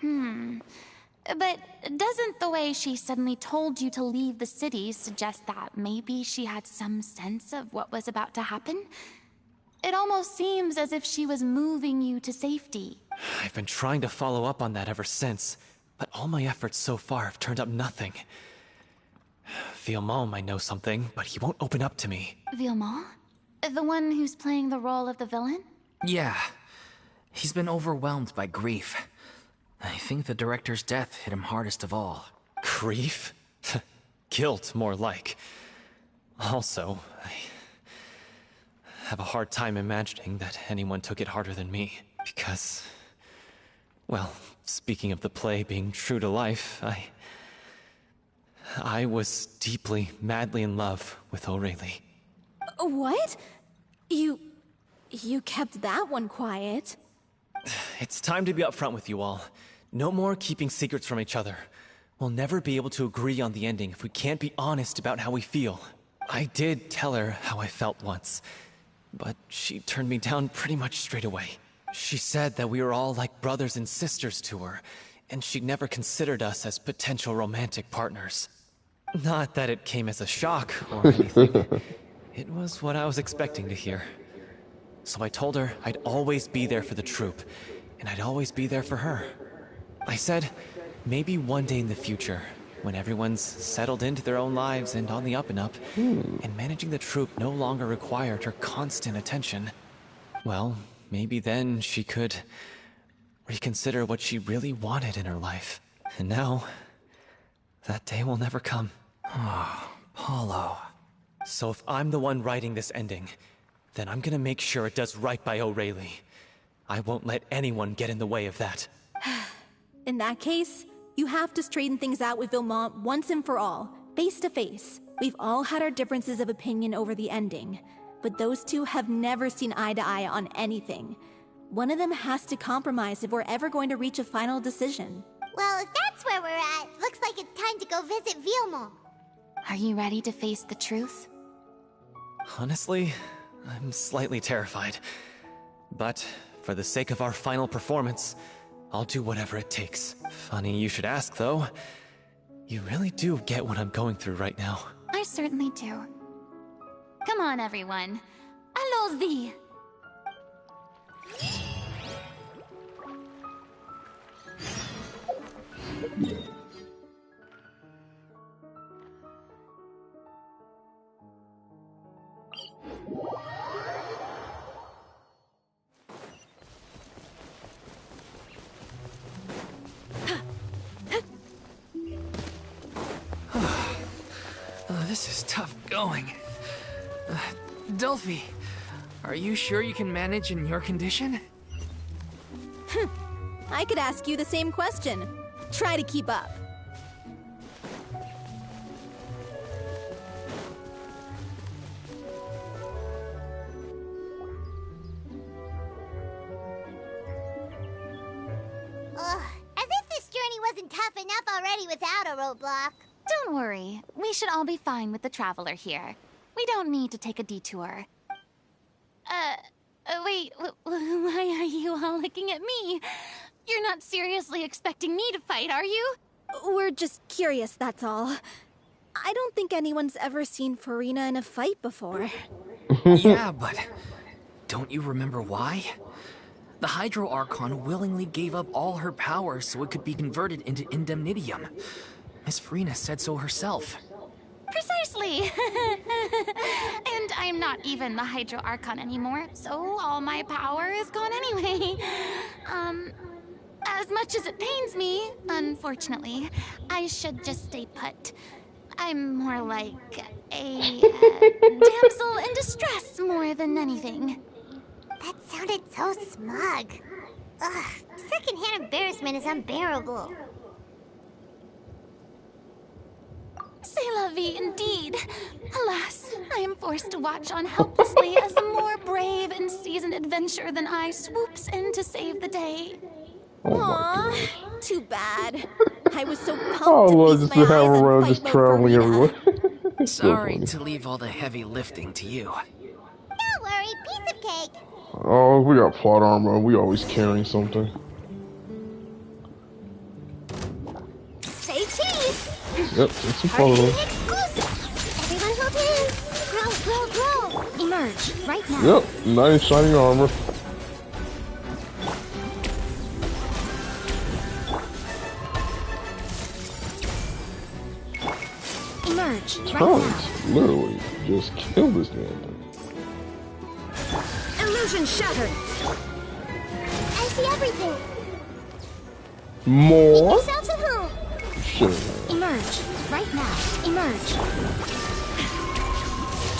But doesn't the way she suddenly told you to leave the city suggest that maybe she had some sense of what was about to happen? It almost seems as if she was moving you to safety. I've been trying to follow up on that ever since, but all my efforts so far have turned up nothing. Villemont might know something, but he won't open up to me. Villemont? The one who's playing the role of the villain? Yeah. He's been overwhelmed by grief. I think the director's death hit him hardest of all. Grief? Guilt, more like. Also, I have a hard time imagining that anyone took it harder than me. Because, well, speaking of the play being true to life, I was deeply, madly in love with Aurelie. What? You kept that one quiet. It's time to be upfront with you all. No more keeping secrets from each other. We'll never be able to agree on the ending if we can't be honest about how we feel. I did tell her how I felt once, but she turned me down pretty much straight away. She said that we were all like brothers and sisters to her, and she'd never considered us as potential romantic partners. Not that it came as a shock or anything. It was what I was expecting to hear. So I told her I'd always be there for the troupe, and I'd always be there for her. I said, maybe one day in the future, when everyone's settled into their own lives and on the up and up, and managing the troupe no longer required her constant attention, well, maybe then she could reconsider what she really wanted in her life. And now, that day will never come. Oh, Paulo. So if I'm the one writing this ending, then I'm gonna make sure it does right by Aurelie. I won't let anyone get in the way of that. In that case, you have to straighten things out with Villemont once and for all, face to face. We've all had our differences of opinion over the ending, but those two have never seen eye to eye on anything. One of them has to compromise if we're ever going to reach a final decision. Well, if that's where we're at, looks like it's time to go visit Villemont. Are you ready to face the truth? Honestly, I'm slightly terrified. But for the sake of our final performance, I'll do whatever it takes. Funny you should ask, though. You really do get what I'm going through right now. I certainly do. Come on, everyone. Allons-y! This is tough going. Delphi, are you sure you can manage in your condition? I could ask you the same question. Try to keep up. Ugh, as if this journey wasn't tough enough already without a roadblock. Don't worry. We should all be fine with the traveler here. We don't need to take a detour. Wait, why are you all looking at me? You're not seriously expecting me to fight, are you? We're just curious, that's all. I don't think anyone's ever seen Furina in a fight before. Yeah, but don't you remember why? The Hydro Archon willingly gave up all her power so it could be converted into Indemnitium. Miss Furina said so herself. Precisely! And I'm not even the Hydro Archon anymore, so all my power is gone anyway. As much as it pains me, unfortunately, I should just stay put. I'm more like a damsel in distress more than anything. That sounded so smug. Ugh, secondhand embarrassment is unbearable. C'est la vie indeed. Alas, I am forced to watch on helplessly as a more brave and seasoned adventurer than I swoops in to save the day. Aww, too bad. I was so pumped Oh, to Lord, feast just my to have eyes her on around fight just mode traveling Furina. everywhere. Sorry to leave all the heavy lifting to you. Don't worry, piece of cake. Oh, we got plot armor. We always carrying something. Say cheese! Yep, it's some Party plot armor. exclusive! Everyone hook in! Grow, grow, grow! Emerge, right now. Yep, nice shiny armor. Emerge, right Tons, now. literally, just kill this man. Illusion shattered! I see everything! More? Yourselves at home! Sure. Emerge, right now. Emerge.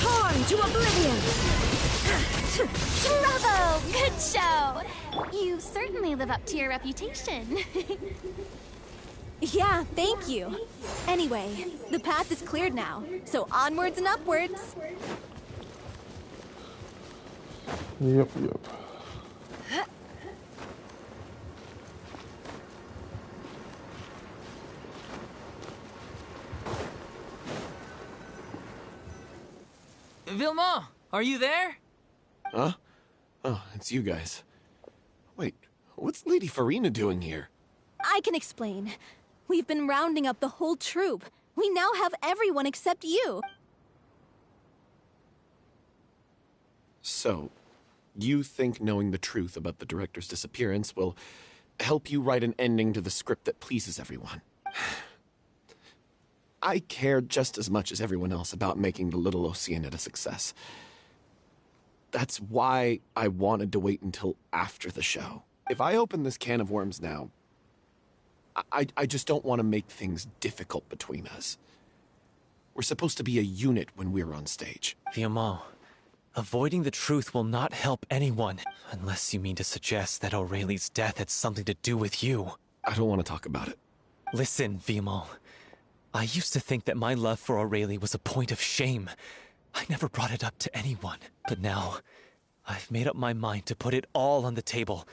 Torn to oblivion! Bravo! Good show! You certainly live up to your reputation. Yeah, thank you. Anyway, the path is cleared now, so onwards and upwards. Yep. Vilma, are you there? Huh? Oh, it's you guys. Wait, what's Lady Furina doing here? I can explain. We've been rounding up the whole troop. We now have everyone except you. So, you think knowing the truth about the director's disappearance will help you write an ending to the script that pleases everyone? I care just as much as everyone else about making the Little Oceanid a success. That's why I wanted to wait until after the show. If I open this can of worms now, I just don't want to make things difficult between us. We're supposed to be a unit when we're on stage. Vilma, avoiding the truth will not help anyone, unless you mean to suggest that Aurelie's death had something to do with you. I don't want to talk about it. Listen, Vilma. I used to think that my love for Aurelie was a point of shame. I never brought it up to anyone. But now, I've made up my mind to put it all on the table.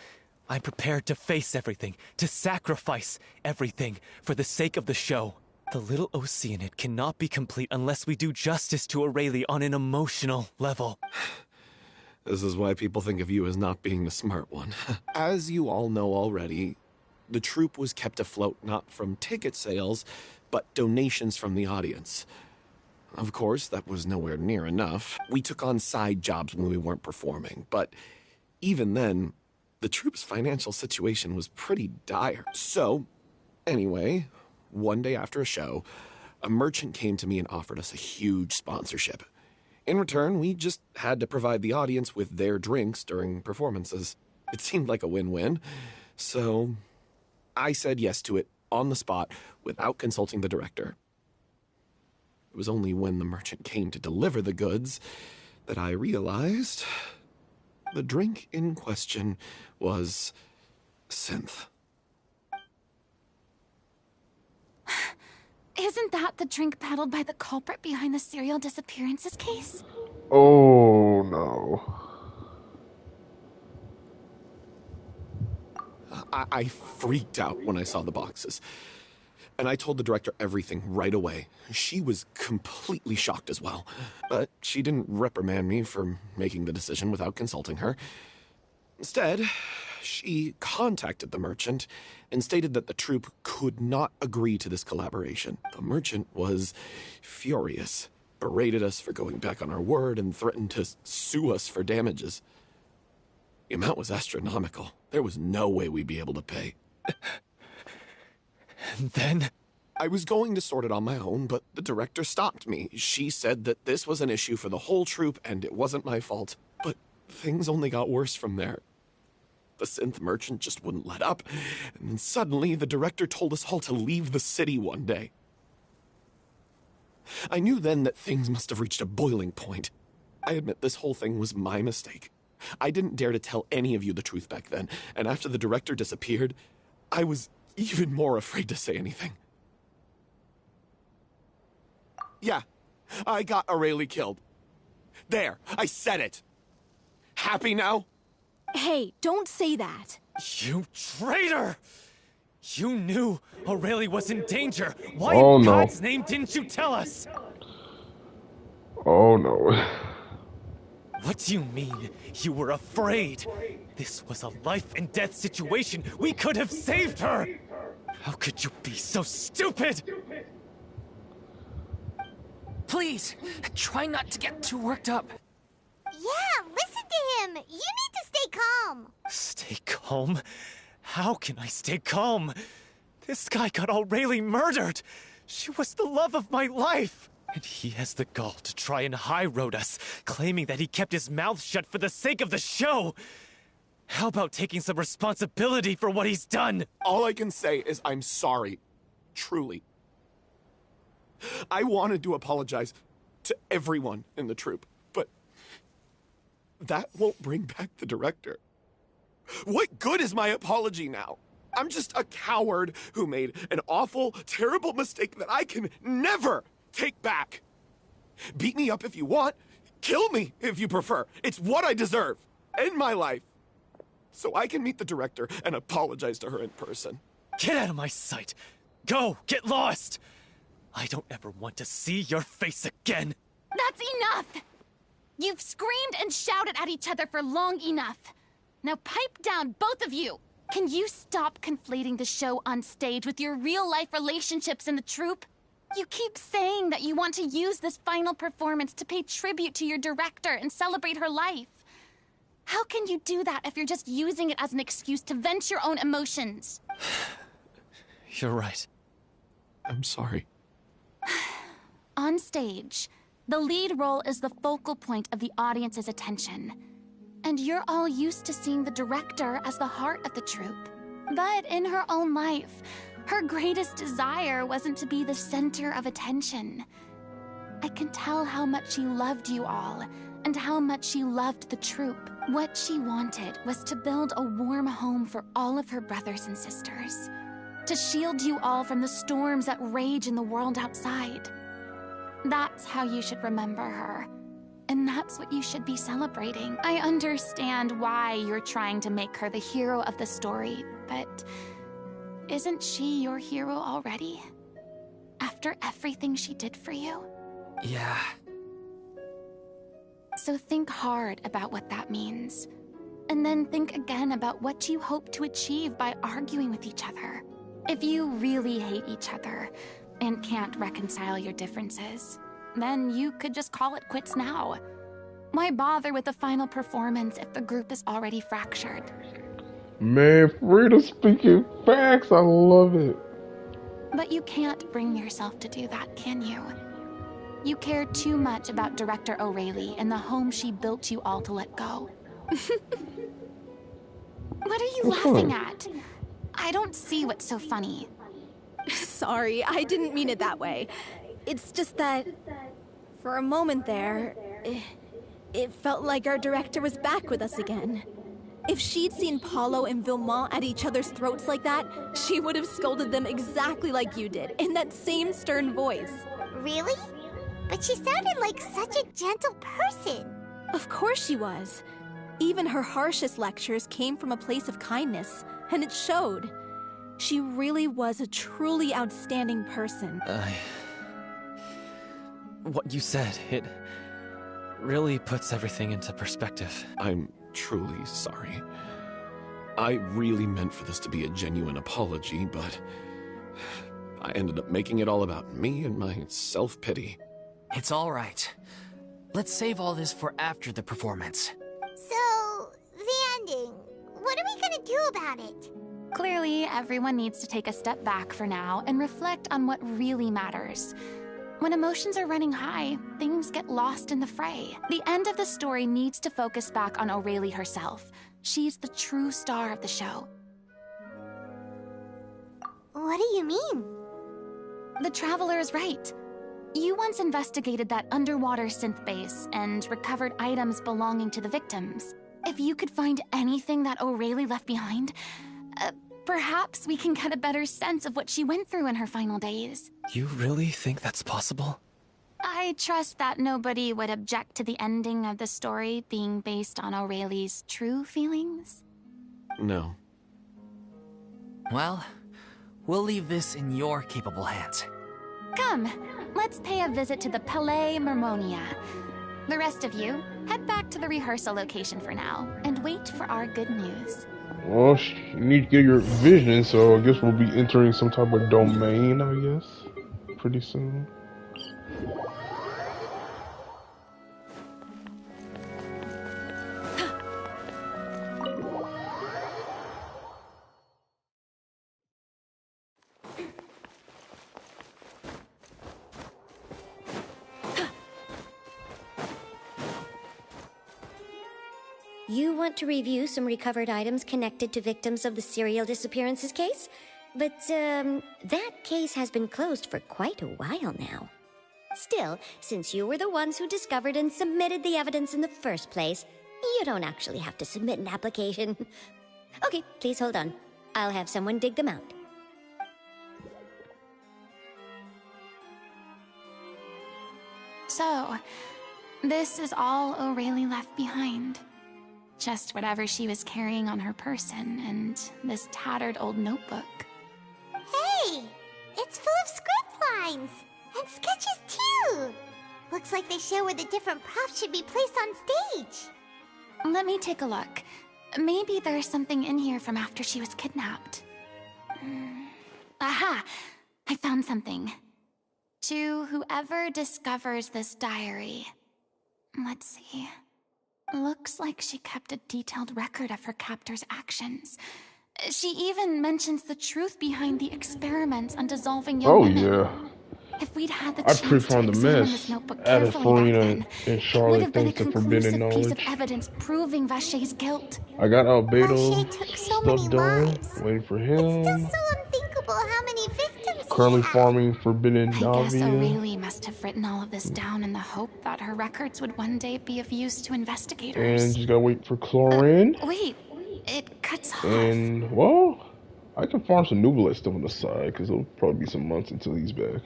I'm prepared to face everything, to sacrifice everything for the sake of the show. The Little Oceanid cannot be complete unless we do justice to Aurelie on an emotional level. This is why people think of you as not being the smart one. As you all know already, the troupe was kept afloat not from ticket sales, but donations from the audience. Of course, that was nowhere near enough. We took on side jobs when we weren't performing, but even then, the troupe's financial situation was pretty dire. So, anyway, one day after a show, a merchant came to me and offered us a huge sponsorship. In return, we just had to provide the audience with their drinks during performances. It seemed like a win-win, so I said yes to it on the spot without consulting the director. It was only when the merchant came to deliver the goods that I realized the drink in question was synth. Isn't that the drink peddled by the culprit behind the serial disappearances case? Oh no. I freaked out when I saw the boxes. And I told the director everything right away. She was completely shocked as well. But she didn't reprimand me for making the decision without consulting her. Instead, She contacted the merchant and stated that the troupe could not agree to this collaboration. The merchant was furious, berated us for going back on our word, and threatened to sue us for damages. The amount was astronomical. There was no way we'd be able to pay. And then? I was going to sort it on my own, but the director stopped me. She said that this was an issue for the whole troupe and it wasn't my fault. But things only got worse from there. The synth merchant just wouldn't let up, and then suddenly the director told us all to leave the city one day. I knew then that things must have reached a boiling point. I admit this whole thing was my mistake. I didn't dare to tell any of you the truth back then, and after the director disappeared, I was even more afraid to say anything. Yeah, I got Aurelie killed. There, I said it. Happy now? Hey, don't say that. You traitor! You knew Aurelie was in danger. Why Oh, in no. God's name didn't you tell us? Oh no. What do you mean, you were afraid? This was a life and death situation. We could have saved her! How could you be so stupid? Please, try not to get too worked up. Yeah, listen to him. You need to stay calm. Stay calm? How can I stay calm? This guy got Aurelie murdered. She was the love of my life. And he has the gall to try and high-road us, claiming that he kept his mouth shut for the sake of the show. How about taking some responsibility for what he's done? All I can say is I'm sorry. Truly. I wanted to apologize to everyone in the troupe, but that won't bring back the director. What good is my apology now? I'm just a coward who made an awful, terrible mistake that I can never take back. Beat me up if you want. Kill me if you prefer. It's what I deserve. End my life. So I can meet the director and apologize to her in person. Get out of my sight. Go, get lost. I don't ever want to see your face again. That's enough! You've screamed and shouted at each other for long enough. Now pipe down, both of you! Can you stop conflating the show on stage with your real-life relationships in the troupe? You keep saying that you want to use this final performance to pay tribute to your director and celebrate her life. How can you do that if you're just using it as an excuse to vent your own emotions? You're right. I'm sorry. On stage, the lead role is the focal point of the audience's attention. And you're all used to seeing the director as the heart of the troupe. But in her own life, her greatest desire wasn't to be the center of attention. I can tell how much she loved you all, and how much she loved the troupe. What she wanted was to build a warm home for all of her brothers and sisters. To shield you all from the storms that rage in the world outside. That's how you should remember her. And that's what you should be celebrating. I understand why you're trying to make her the hero of the story, but isn't she your hero already? After everything she did for you? Yeah. So think hard about what that means. And then think again about what you hope to achieve by arguing with each other. If you really hate each other and can't reconcile your differences, then you could just call it quits now. Why bother with the final performance if the group is already fractured? Man, Frida speaking facts. I love it. But you can't bring yourself to do that, can you? You care too much about Director Aurelie and the home she built you all to let go. What are you laughing at? I don't see what's so funny. Sorry, I didn't mean it that way. It's just that, for a moment there, it felt like our director was back with us again. If she'd seen Paulo and Vilmont at each other's throats like that, she would have scolded them exactly like you did, in that same stern voice. Really? But she sounded like such a gentle person. Of course she was. Even her harshest lectures came from a place of kindness, and it showed. She really was a truly outstanding person. What you said, it really puts everything into perspective. I'm truly sorry. I really meant for this to be a genuine apology, but I ended up making it all about me and my self-pity. It's all right. Let's save all this for after the performance. So, the ending. What are we gonna do about it? Clearly, everyone needs to take a step back for now and reflect on what really matters. When emotions are running high, things get lost in the fray. The end of the story needs to focus back on Aurelie herself. She's the true star of the show. What do you mean? The Traveler is right. You once investigated that underwater synth base and recovered items belonging to the victims. If you could find anything that Aurelie left behind, perhaps we can get a better sense of what she went through in her final days. You really think that's possible? I trust that nobody would object to the ending of the story being based on Aurelie's true feelings. No. Well, we'll leave this in your capable hands. Come, let's pay a visit to the Palais Mermonia. The rest of you, head back to the rehearsal location for now, and wait for our good news. Well, you need to get your vision, so I guess we'll be entering some type of domain, I guess, pretty soon. You want to review some recovered items connected to victims of the serial disappearances case? But, that case has been closed for quite a while now. Still, since you were the ones who discovered and submitted the evidence in the first place, you don't actually have to submit an application. Okay, please hold on. I'll have someone dig them out. So, this is all Aurelie left behind. Just whatever she was carrying on her person and this tattered old notebook. Hey! It's full of script lines! And sketches too! Looks like they show where the different props should be placed on stage. Let me take a look. Maybe there's something in here from after she was kidnapped. Aha! I found something. To whoever discovers this diary. Let's see. Looks like she kept a detailed record of her captor's actions. She even mentions the truth behind the experiments on dissolving young women. Oh, yeah. If we'd had the I chance to pre-found the examine mess. this notebook Added carefully back Furina then, and it would Charlotte have been a thanks to forbidden conclusive piece of knowledge. evidence proving Vacher's guilt. I got albedo Vacher took so stuff many done. lives. Waiting for It's him. still so unthinkable how many victims Currently he had. farming forbidden I guess Navia. Aurelie must have written all of this down in the hope that her records would one day be of use to investigators. And just gotta wait for Clorinde. Wait, it cuts off. And, well, I can farm some Nubilet stuff on the side, because it'll probably be some months until he's back.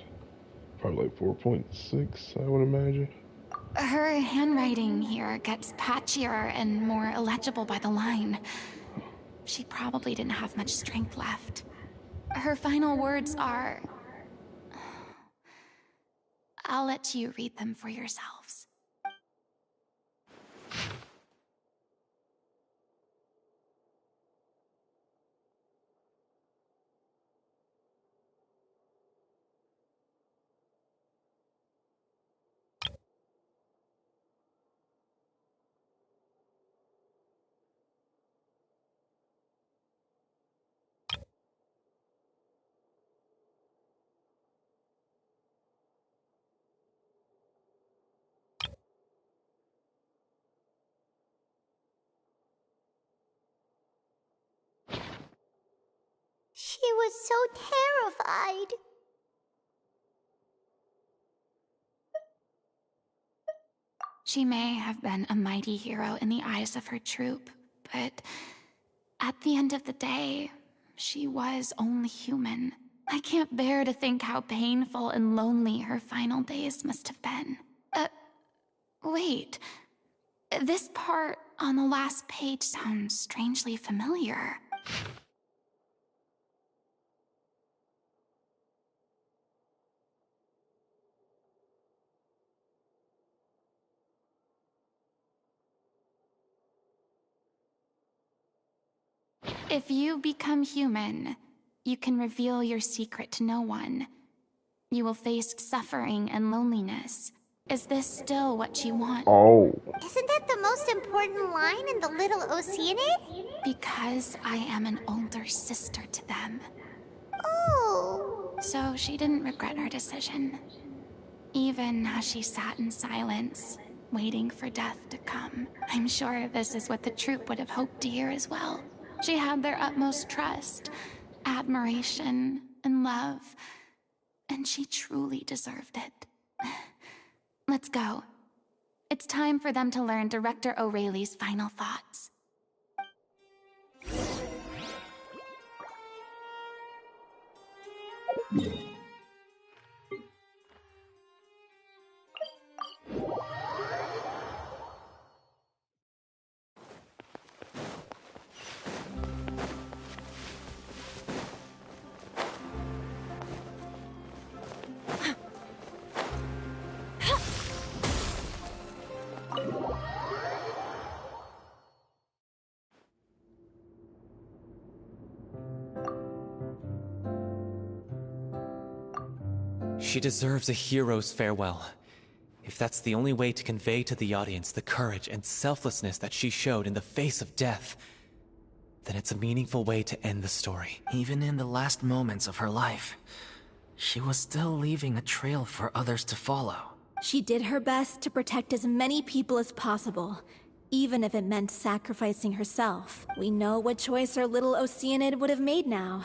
Probably like 4.6, I would imagine. Her handwriting here gets patchier and more illegible by the line. She probably didn't have much strength left. Her final words are... I'll let you read them for yourselves. She was so terrified. She may have been a mighty hero in the eyes of her troop, but at the end of the day, she was only human. I can't bear to think how painful and lonely her final days must have been. Wait. This part on the last page sounds strangely familiar. If you become human, you can reveal your secret to no one. You will face suffering and loneliness. Is this still what you want? Oh. Isn't that the most important line in the Little Oceanid? Because I am an older sister to them. Oh. So she didn't regret her decision. Even as she sat in silence, waiting for death to come. I'm sure this is what the troupe would have hoped to hear as well. She had their utmost trust, admiration, and love. And she truly deserved it. Let's go. It's time for them to learn Director O'Reilly's final thoughts. She deserves a hero's farewell. If that's the only way to convey to the audience the courage and selflessness that she showed in the face of death, then it's a meaningful way to end the story. Even in the last moments of her life, she was still leaving a trail for others to follow. She did her best to protect as many people as possible, even if it meant sacrificing herself. We know what choice our little Oceanid would have made now.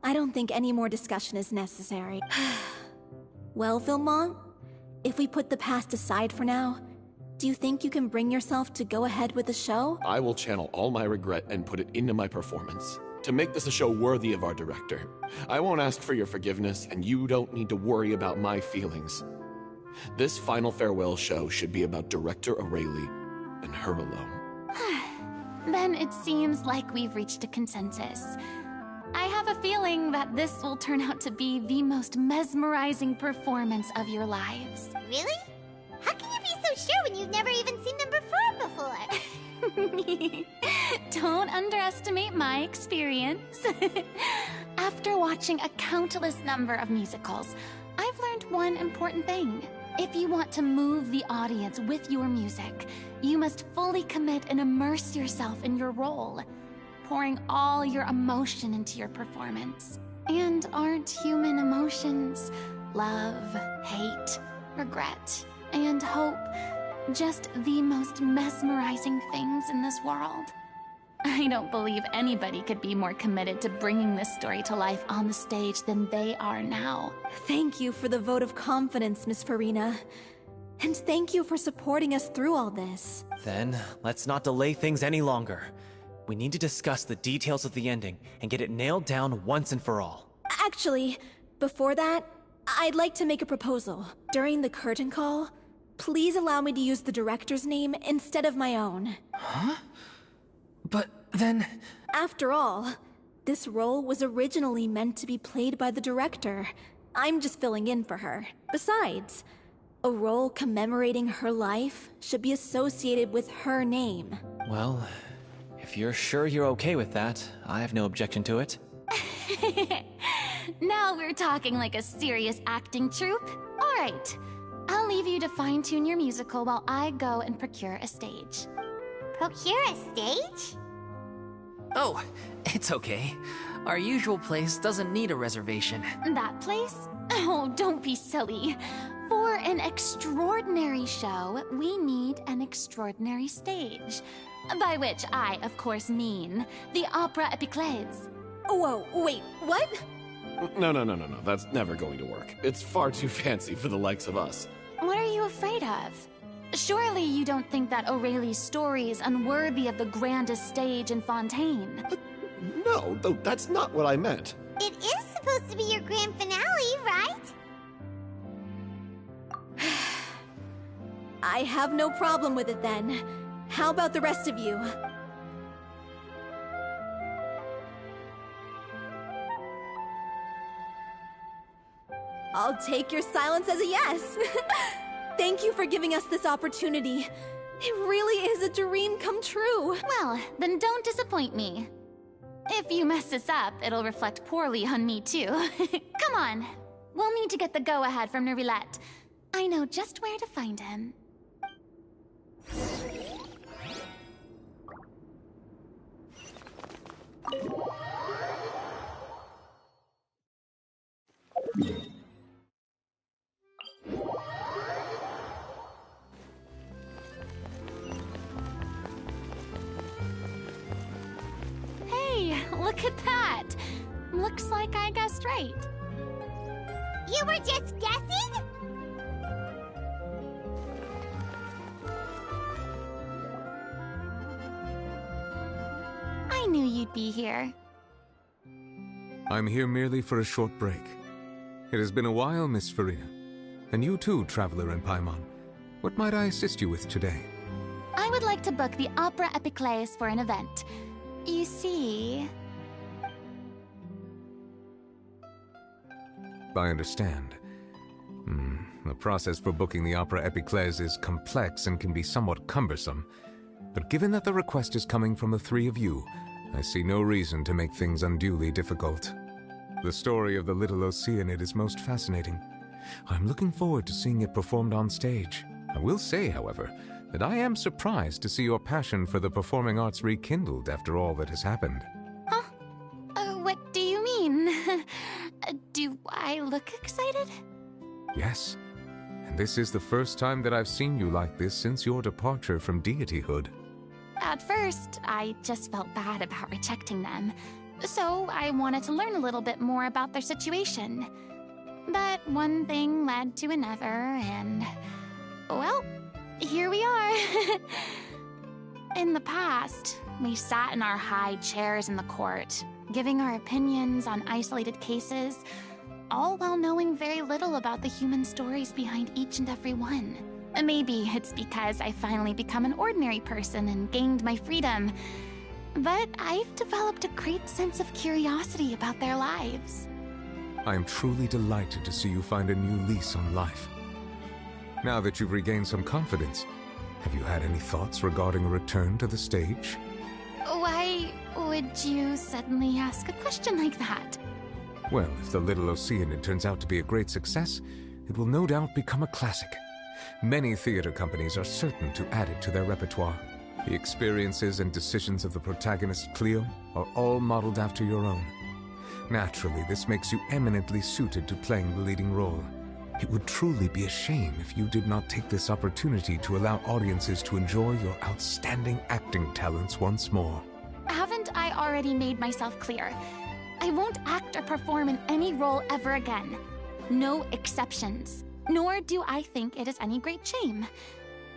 I don't think any more discussion is necessary. Well, Vilmont, if we put the past aside for now, do you think you can bring yourself to go ahead with the show? I will channel all my regret and put it into my performance, to make this a show worthy of our director. I won't ask for your forgiveness, and you don't need to worry about my feelings. This final farewell show should be about Director O'Reilly and her alone. Then it seems like we've reached a consensus. I have a feeling that this will turn out to be the most mesmerizing performance of your lives. Really? How can you be so sure when you've never even seen them perform before? Don't underestimate my experience. After watching a countless number of musicals, I've learned one important thing. If you want to move the audience with your music, you must fully commit and immerse yourself in your role, pouring all your emotion into your performance. And aren't human emotions, love, hate, regret, and hope, just the most mesmerizing things in this world? I don't believe anybody could be more committed to bringing this story to life on the stage than they are now. Thank you for the vote of confidence, Miss Furina. And thank you for supporting us through all this. Then, let's not delay things any longer. We need to discuss the details of the ending and get it nailed down once and for all. Actually, before that, I'd like to make a proposal. During the curtain call, please allow me to use the director's name instead of my own. Huh? But then... After all, this role was originally meant to be played by the director. I'm just filling in for her. Besides, a role commemorating her life should be associated with her name. Well, if you're sure you're okay with that, I have no objection to it. Now we're talking like a serious acting troupe. All right, I'll leave you to fine-tune your musical while I go and procure a stage. Procure a stage? Oh, it's okay. Our usual place doesn't need a reservation. That place? Oh, don't be silly. For an extraordinary show, we need an extraordinary stage. By which I, of course, mean the Opera Epiclese. Whoa, wait, what? No. That's never going to work. It's far too fancy for the likes of us. What are you afraid of? Surely you don't think that O'Reilly's story is unworthy of the grandest stage in Fontaine. No, that's not what I meant. It is supposed to be your grand finale, right? I have no problem with it then. How about the rest of you? I'll take your silence as a yes. Thank you for giving us this opportunity. It really is a dream come true. Well, then don't disappoint me. If you mess this up, it'll reflect poorly on me too. Come on. We'll need to get the go-ahead from Neuvillette. I know just where to find him. Hey, look at that! Looks like I guessed right. You were just guessing? I knew you'd be here. I'm here merely for a short break. It has been a while, Miss Furina. And you too, Traveler and Paimon. What might I assist you with today? I would like to book the Opera Epiclese for an event. You see... I understand. The process for booking the Opera Epiclese is complex and can be somewhat cumbersome. But given that the request is coming from the three of you, I see no reason to make things unduly difficult. The story of the little Oceanid is most fascinating. I'm looking forward to seeing it performed on stage. I will say, however, that I am surprised to see your passion for the performing arts rekindled after all that has happened. Huh? What do you mean? Do I look excited? Yes. And this is the first time that I've seen you like this since your departure from deityhood. At first, I just felt bad about rejecting them. So I wanted to learn a little bit more about their situation. But one thing led to another, and... well, here we are. In the past, we sat in our high chairs in the court, giving our opinions on isolated cases, all while knowing very little about the human stories behind each and every one. Maybe it's because I finally become an ordinary person and gained my freedom, but I've developed a great sense of curiosity about their lives. I am truly delighted to see you find a new lease on life. Now that you've regained some confidence, have you had any thoughts regarding a return to the stage? Why would you suddenly ask a question like that? Well, if the Little Oceanid turns out to be a great success, it will no doubt become a classic. Many theater companies are certain to add it to their repertoire. The experiences and decisions of the protagonist, Cleo, are all modeled after your own. Naturally, this makes you eminently suited to playing the leading role. It would truly be a shame if you did not take this opportunity to allow audiences to enjoy your outstanding acting talents once more. Haven't I already made myself clear? I won't act or perform in any role ever again. No exceptions. Nor do I think it is any great shame.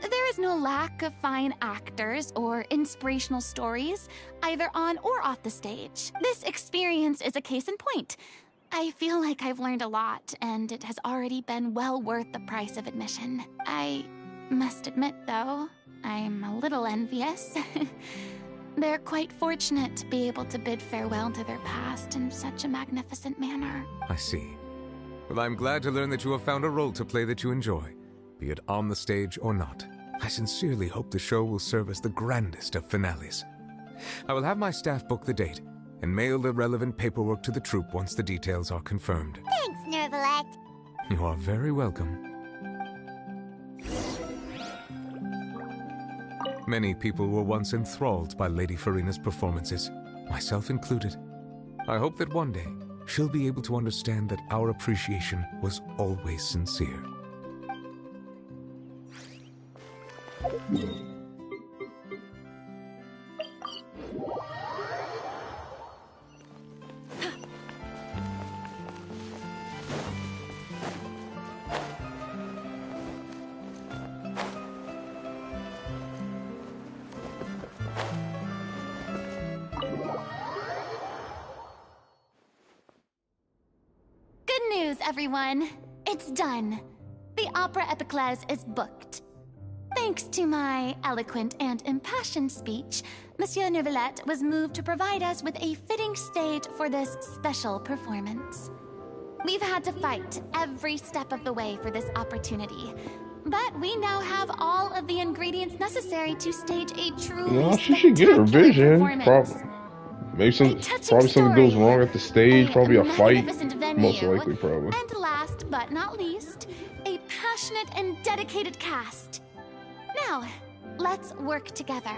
There is no lack of fine actors or inspirational stories, either on or off the stage. This experience is a case in point. I feel like I've learned a lot, and it has already been well worth the price of admission. I must admit, though, I'm a little envious. They're quite fortunate to be able to bid farewell to their past in such a magnificent manner. I see. Well, I'm glad to learn that you have found a role to play that you enjoy, be it on the stage or not. I sincerely hope the show will serve as the grandest of finales. I will have my staff book the date and mail the relevant paperwork to the troupe once the details are confirmed. Thanks, Neuvillette. You are very welcome. Many people were once enthralled by Lady Furina's performances, myself included. I hope that one day she'll be able to understand that our appreciation was always sincere. Everyone, it's done. The Opera Epiclese is booked. Thanks to my eloquent and impassioned speech, Monsieur Neuvillette was moved to provide us with a fitting stage for this special performance. We've had to fight every step of the way for this opportunity, but we now have all of the ingredients necessary to stage a truly Well, she should get her vision. performance. Maybe probably something goes wrong at the stage. Probably a fight. Venue, Most likely, probably. And last but not least, a passionate and dedicated cast. Now, let's work together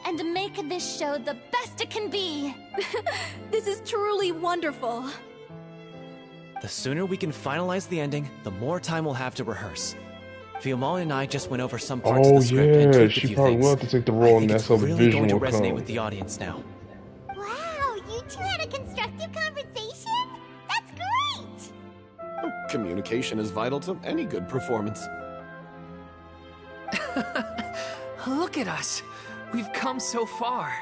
and make this show the best it can be. This is truly wonderful. The sooner we can finalize the ending, the more time we'll have to rehearse. Fiumali and I just went over some parts of the script and tweaked a few she probably things. will have to take the role, and that's how the really vision going to will resonate come. with the audience now. Wow, you two had a constructive conversation? That's great! Oh, communication is vital to any good performance. Look at us. We've come so far.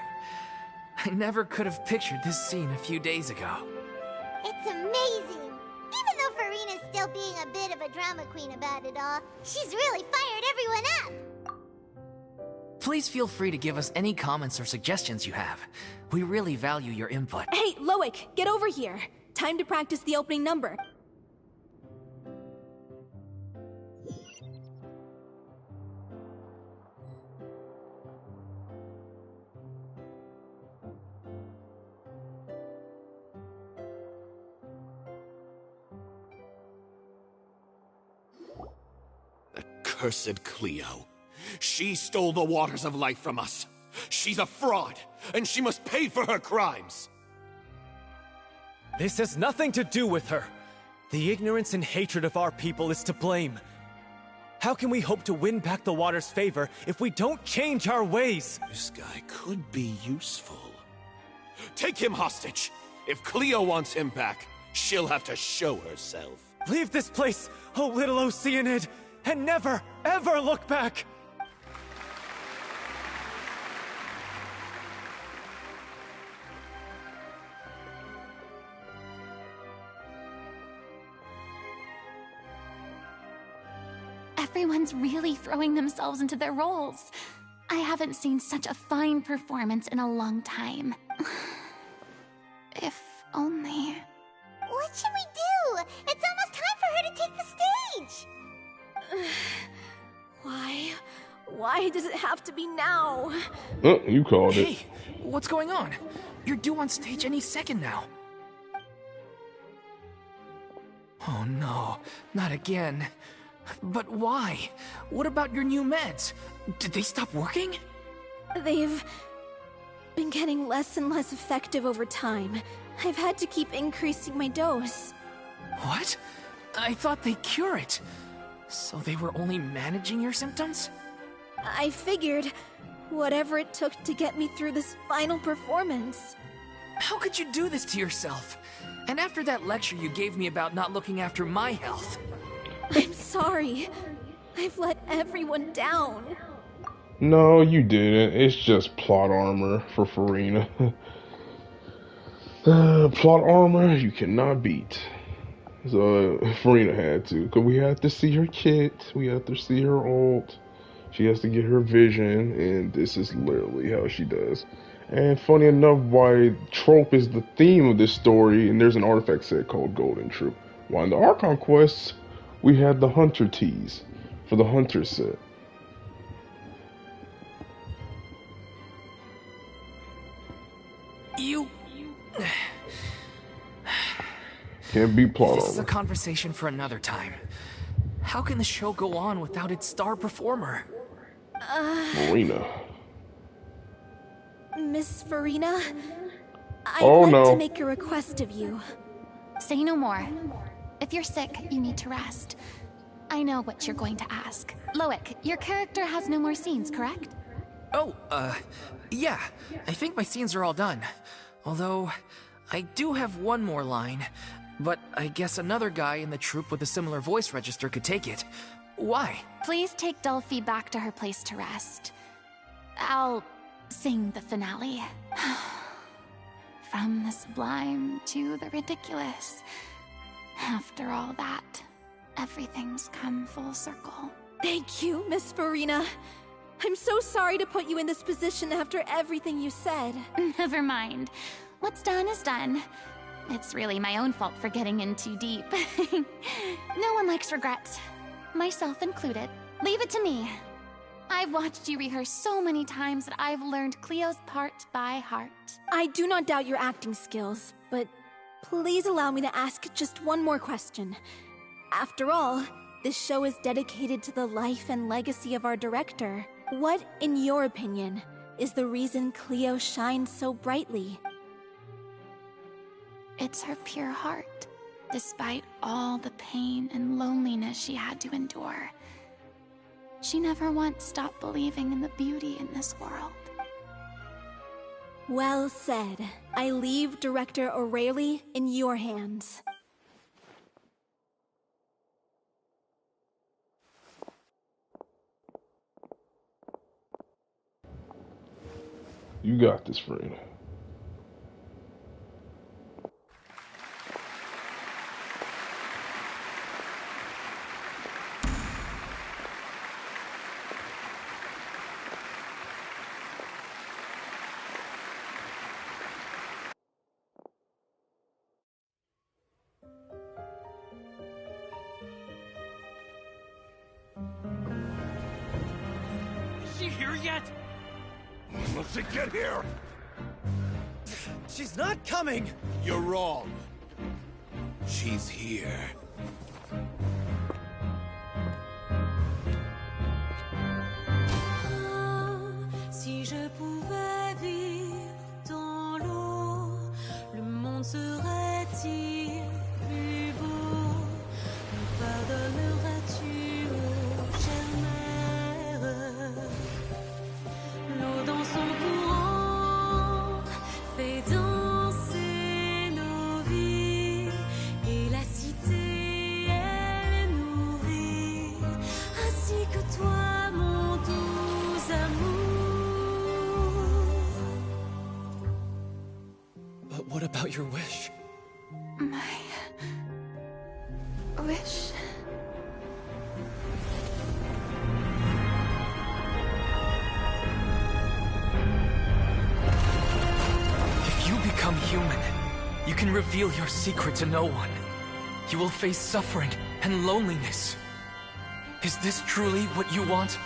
I never could have pictured this scene a few days ago. It's amazing! Even though Furina's still being a bit of a drama queen about it all, she's really fired everyone up! Please feel free to give us any comments or suggestions you have. We really value your input. Hey, Loic, get over here. Time to practice the opening number. Cursed Cleo. She stole the waters of life from us. She's a fraud, and she must pay for her crimes. This has nothing to do with her. The ignorance and hatred of our people is to blame. How can we hope to win back the water's favor if we don't change our ways? This guy could be useful. Take him hostage. If Cleo wants him back, she'll have to show herself. Leave this place, oh little Oceanid, and never, ever look back! Everyone's really throwing themselves into their roles. I haven't seen such a fine performance in a long time. If only... What should we do? It's almost time for her to take the stage! Why does it have to be now? Oh, you called it. Hey, what's going on? You're due on stage any second now. Oh no, not again. But why? What about your new meds? Did they stop working? They've been getting less and less effective over time. I've had to keep increasing my dose. What? I thought they cure it. So they were only managing your symptoms? I figured whatever it took to get me through this final performance. How could you do this to yourself? And after that lecture you gave me about not looking after my health. I'm sorry. I've let everyone down. No, you didn't. It's just plot armor for Furina. Plot armor you cannot beat. So Furina had to, because we had to see her kit, we had to see her ult, she has to get her vision, and this is literally how she does. And funny enough, why trope is the theme of this story, and there's an artifact set called Golden Troop. While in the Archon quests, we had the Hunter teas for the Hunter set. You... Can't beat plot This is a armor. conversation for another time. How can the show go on without its star performer? Marina. Miss Furina? I'd Oh, like no. to make a request of you. Say no more. If you're sick, you need to rest. I know what you're going to ask. Loic, your character has no more scenes, correct? Oh, yeah. I think my scenes are all done. Although, I do have one more line. But I guess another guy in the troupe with a similar voice register could take it. Why? Please take Delphi back to her place to rest. I'll sing the finale. From the sublime to the ridiculous. After all that, everything's come full circle. Thank you, Miss Furina. I'm so sorry to put you in this position after everything you said. Never mind. What's done is done. It's really my own fault for getting in too deep. No one likes regrets. Myself included. Leave it to me. I've watched you rehearse so many times that I've learned Cleo's part by heart. I do not doubt your acting skills, but please allow me to ask just one more question. After all, this show is dedicated to the life and legacy of our director. What, in your opinion, is the reason Cleo shines so brightly? It's her pure heart, despite all the pain and loneliness she had to endure. She never once stopped believing in the beauty in this world. Well said. I leave Director O'Reilly in your hands. You got this, Furina. Is she here yet? Let's get here! She's not coming! You're wrong. She's here. Si je pouvais vivre dans l'eau, le monde serait-il plus beau? Me pardonneras-tu, ô chère mère? L'eau dans son courant fait danser nos vies, et la cité elle nourrit, ainsi que toi mon doux amour. But what about your wish? My wish. If you become human, you can reveal your secret to no one. You will face suffering and loneliness. Is this truly what you want?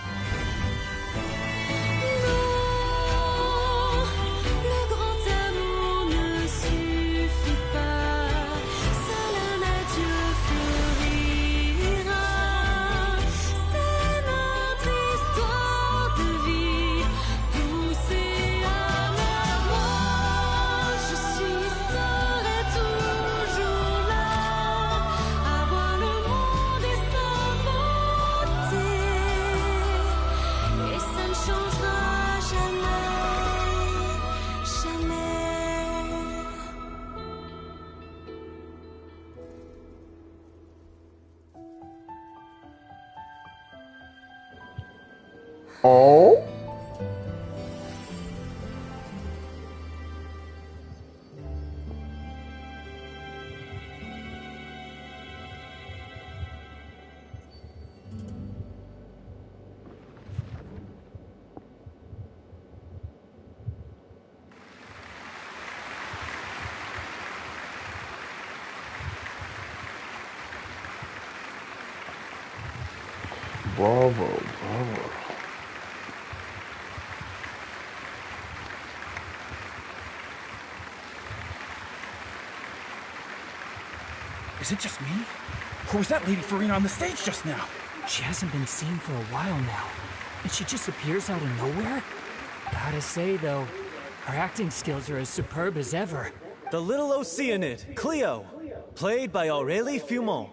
Le grand amour ne suffit pas, seul un adieu fleurira. C'est notre histoire de vie, douce et amère. Moi, je serai toujours là, à voir le monde et sa beauté, et ça ne changera jamais, jamais. Oh? Bravo, bravo. Is it just me? Or was that Lady Furina on the stage just now? She hasn't been seen for a while now, and she just appears out of nowhere? Gotta say, though, her acting skills are as superb as ever. The little Oceanid, Cleo, played by Aurélie Fumont.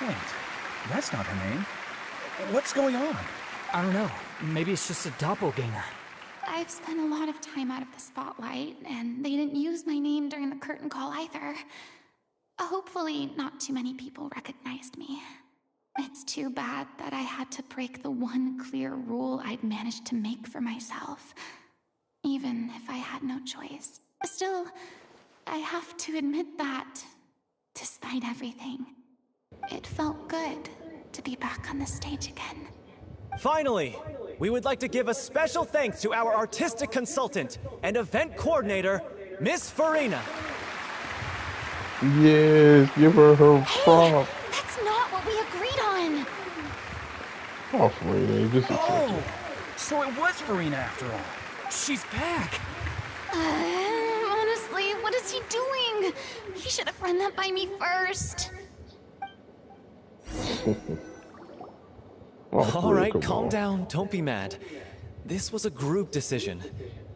Wait, that's not her name. What's going on? I don't know. Maybe it's just a doppelganger. I've spent a lot of time out of the spotlight, and they didn't use my name during the curtain call either. Hopefully, not too many people recognized me. It's too bad that I had to break the one clear rule I'd managed to make for myself, even if I had no choice. Still, I have to admit that, despite everything, it felt good to be back on the stage again. Finally, we would like to give a special thanks to our artistic consultant and event coordinator, Miss Furina. Yes, give her her prop. That's not what we agreed on. Oh, Furina, just Oh, so it was Furina after all. She's back. Honestly, what is he doing? He should have run that by me first. All right, calm down. Don't be mad. This was a group decision.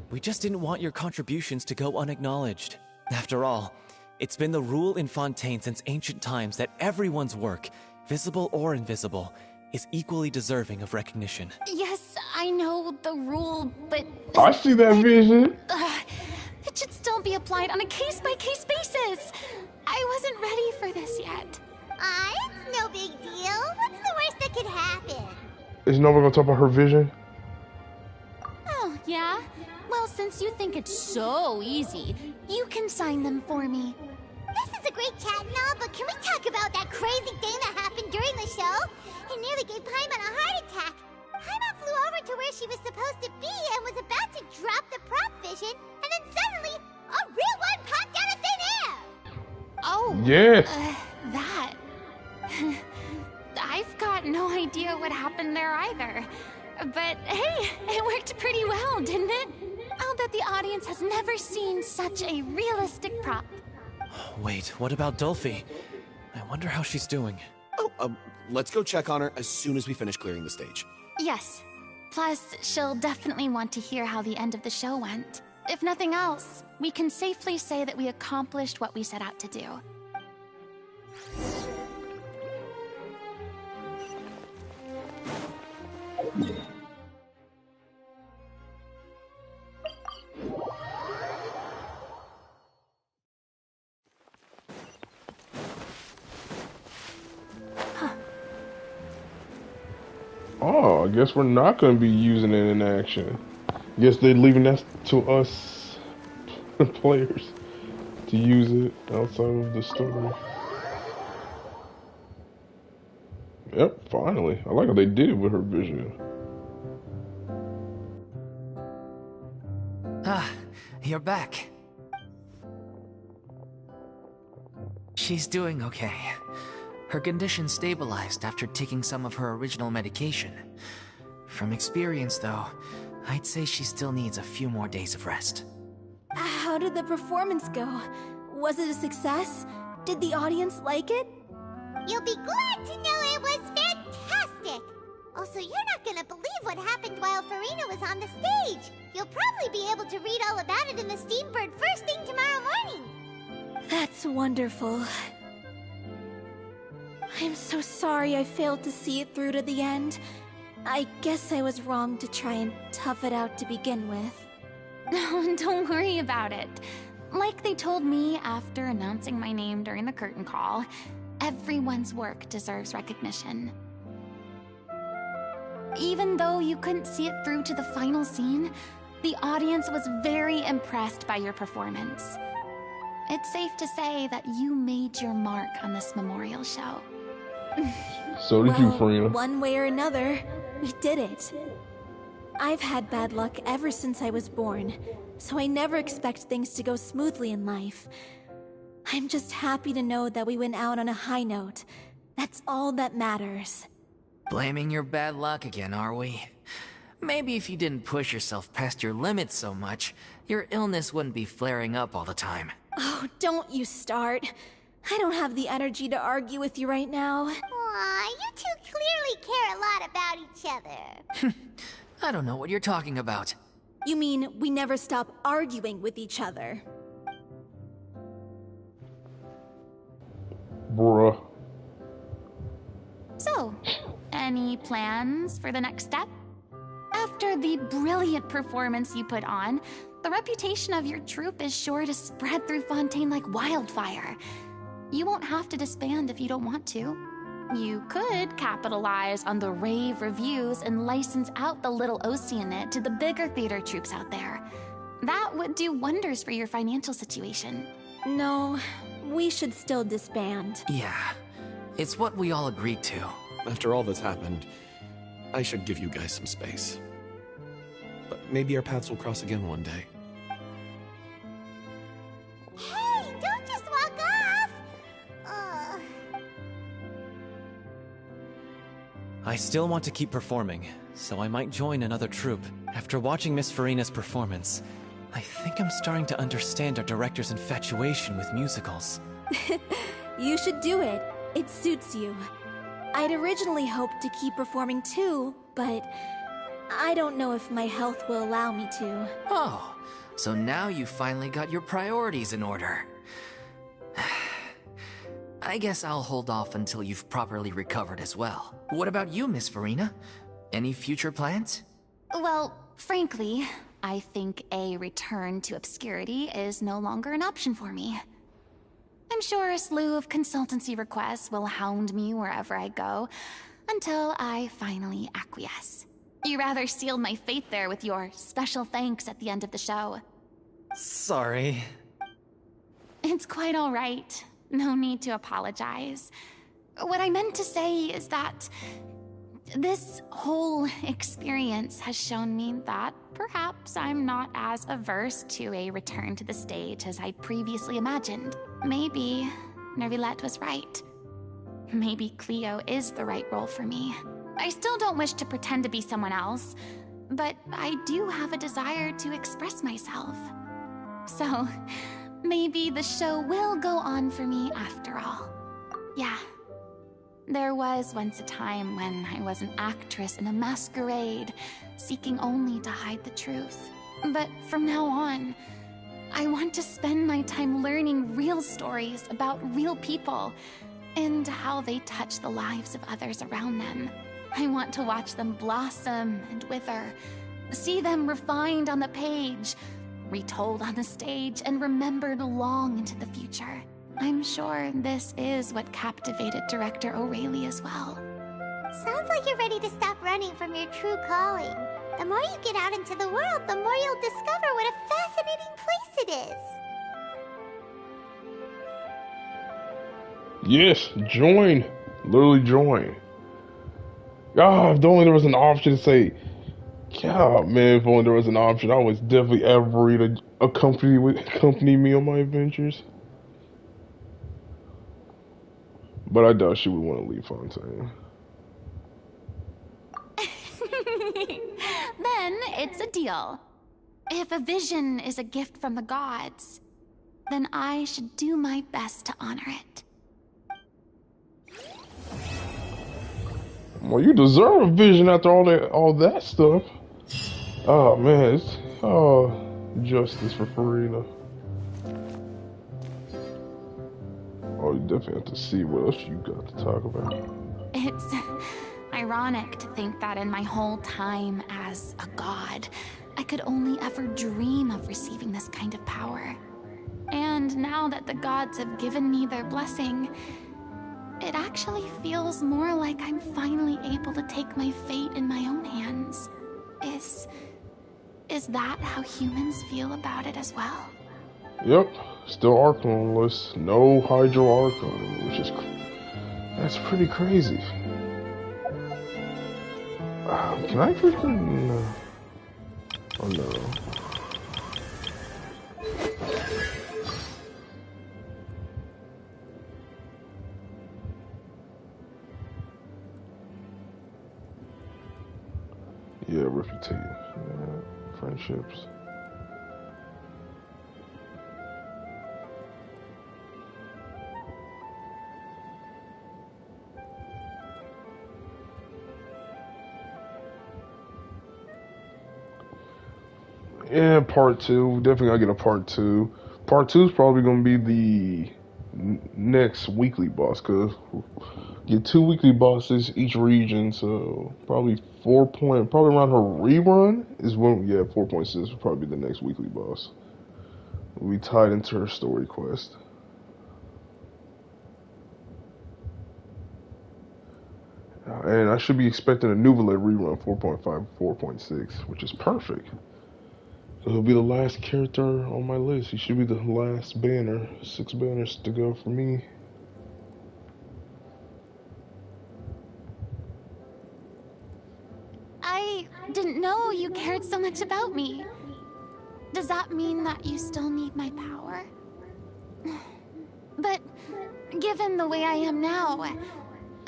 We just didn't want your contributions to go unacknowledged. After all, it's been the rule in Fontaine since ancient times that everyone's work, visible or invisible, is equally deserving of recognition. Yes, I know the rule, but... I see that vision. It should still be applied on a case-by-case basis. I wasn't ready for this yet. It's no big deal. What's the worst that could happen? Is no one gonna talk about her vision? Oh, yeah? Well, since you think it's so easy, you can sign them for me. This is a great chat and all, but can we talk about that crazy thing that happened during the show? It nearly gave Paimon a heart attack. Paimon flew over to where she was supposed to be and was about to drop the prop vision, and then suddenly, a real one popped out of thin air! Oh. Yes. That. I've got no idea what happened there either. But hey, it worked pretty well, didn't it? I'll bet the audience has never seen such a realistic prop. Wait, what about Dolphy? I wonder how she's doing. Oh, let's go check on her as soon as we finish clearing the stage. Yes. Plus, she'll definitely want to hear how the end of the show went. If nothing else, we can safely say that we accomplished what we set out to do. Oh, I guess we're not going to be using it in action. Guess they're leaving that to us players to use it outside of the story. Yep, finally. I like how they did it with her vision. Ah, you're back. She's doing okay. Her condition stabilized after taking some of her original medication. From experience, though, I'd say she still needs a few more days of rest. How did the performance go? Was it a success? Did the audience like it? You'll be glad to know it was fantastic! Also, you're not gonna believe what happened while Furina was on the stage! You'll probably be able to read all about it in the Steambird first thing tomorrow morning! That's wonderful. I'm so sorry I failed to see it through to the end. I guess I was wrong to try and tough it out to begin with. No, don't worry about it. Like they told me after announcing my name during the curtain call, everyone's work deserves recognition. Even though you couldn't see it through to the final scene, the audience was very impressed by your performance. It's safe to say that you made your mark on this memorial show. So did you, Furina. One way or another, we did it. I've had bad luck ever since I was born, so I never expect things to go smoothly in life. I'm just happy to know that we went out on a high note. That's all that matters. Blaming your bad luck again, are we? Maybe if you didn't push yourself past your limits so much, your illness wouldn't be flaring up all the time. Oh, don't you start. I don't have the energy to argue with you right now. Aw, you two clearly care a lot about each other. I don't know what you're talking about. You mean we never stop arguing with each other? Bruh. So, any plans for the next step? After the brilliant performance you put on, the reputation of your troupe is sure to spread through Fontaine like wildfire. You won't have to disband if you don't want to. You could capitalize on the rave reviews and license out the little Oceanid to the bigger theater troupes out there. That would do wonders for your financial situation. No, we should still disband. Yeah, it's what we all agreed to. After all that's happened, I should give you guys some space. But maybe our paths will cross again one day. Hey, don't just walk off! I still want to keep performing, so I might join another troupe. After watching Miss Furina's performance, I think I'm starting to understand our director's infatuation with musicals. You should do it. It suits you. I'd originally hoped to keep performing too, but I don't know if my health will allow me to. Oh, so now you finally got your priorities in order. I guess I'll hold off until you've properly recovered as well. What about you, Miss Furina? Any future plans? Well, frankly, I think a return to obscurity is no longer an option for me. I'm sure a slew of consultancy requests will hound me wherever I go, until I finally acquiesce. You rather sealed my fate there with your special thanks at the end of the show. Sorry. It's quite all right. No need to apologize. What I meant to say is that this whole experience has shown me that perhaps I'm not as averse to a return to the stage as I previously imagined. Maybe Nervilette was right. Maybe Cleo is the right role for me. I still don't wish to pretend to be someone else, but I do have a desire to express myself. So, maybe the show will go on for me after all. Yeah. There was once a time when I was an actress in a masquerade, seeking only to hide the truth. But from now on, I want to spend my time learning real stories about real people and how they touch the lives of others around them. I want to watch them blossom and wither, see them refined on the page, retold on the stage, and remembered long into the future. I'm sure this is what captivated director O'Reilly as well. Sounds like you're ready to stop running from your true calling. The more you get out into the world, the more you'll discover what a fascinating place it is. Yes, join. Literally join. Ah, if only there was an option to say, God, man, if only there was an option, I was definitely Avery to accompany me on my adventures. But I doubt she would want to leave Fontaine. Then it's a deal. If a vision is a gift from the gods, then I should do my best to honor it. Well, you deserve a vision after all that stuff. Oh man, justice for Furina. Oh, you definitely have to see what else you got to talk about. It's ironic to think that in my whole time as a god, I could only ever dream of receiving this kind of power. And now that the gods have given me their blessing, it actually feels more like I'm finally able to take my fate in my own hands. Is that how humans feel about it as well? Yep, still Arcanless, no Hydro Archon, which is that's pretty crazy. Can I freaking? Oh no. Yeah, reputation, yeah, friendships. Yeah, part 2. Definitely gotta get a part 2. Part 2 is probably gonna be the next weekly boss, cause get 2 weekly bosses each region, so probably probably around her rerun is when 4.6 will probably be the next weekly boss. Will be tied into her story quest. And I should be expecting a Nouvelle rerun 4.5, 4.6, which is perfect. So he'll be the last character on my list. He should be the last banner. 6 banners to go for me. I didn't know you cared so much about me. Does that mean that you still need my power? But given the way I am now,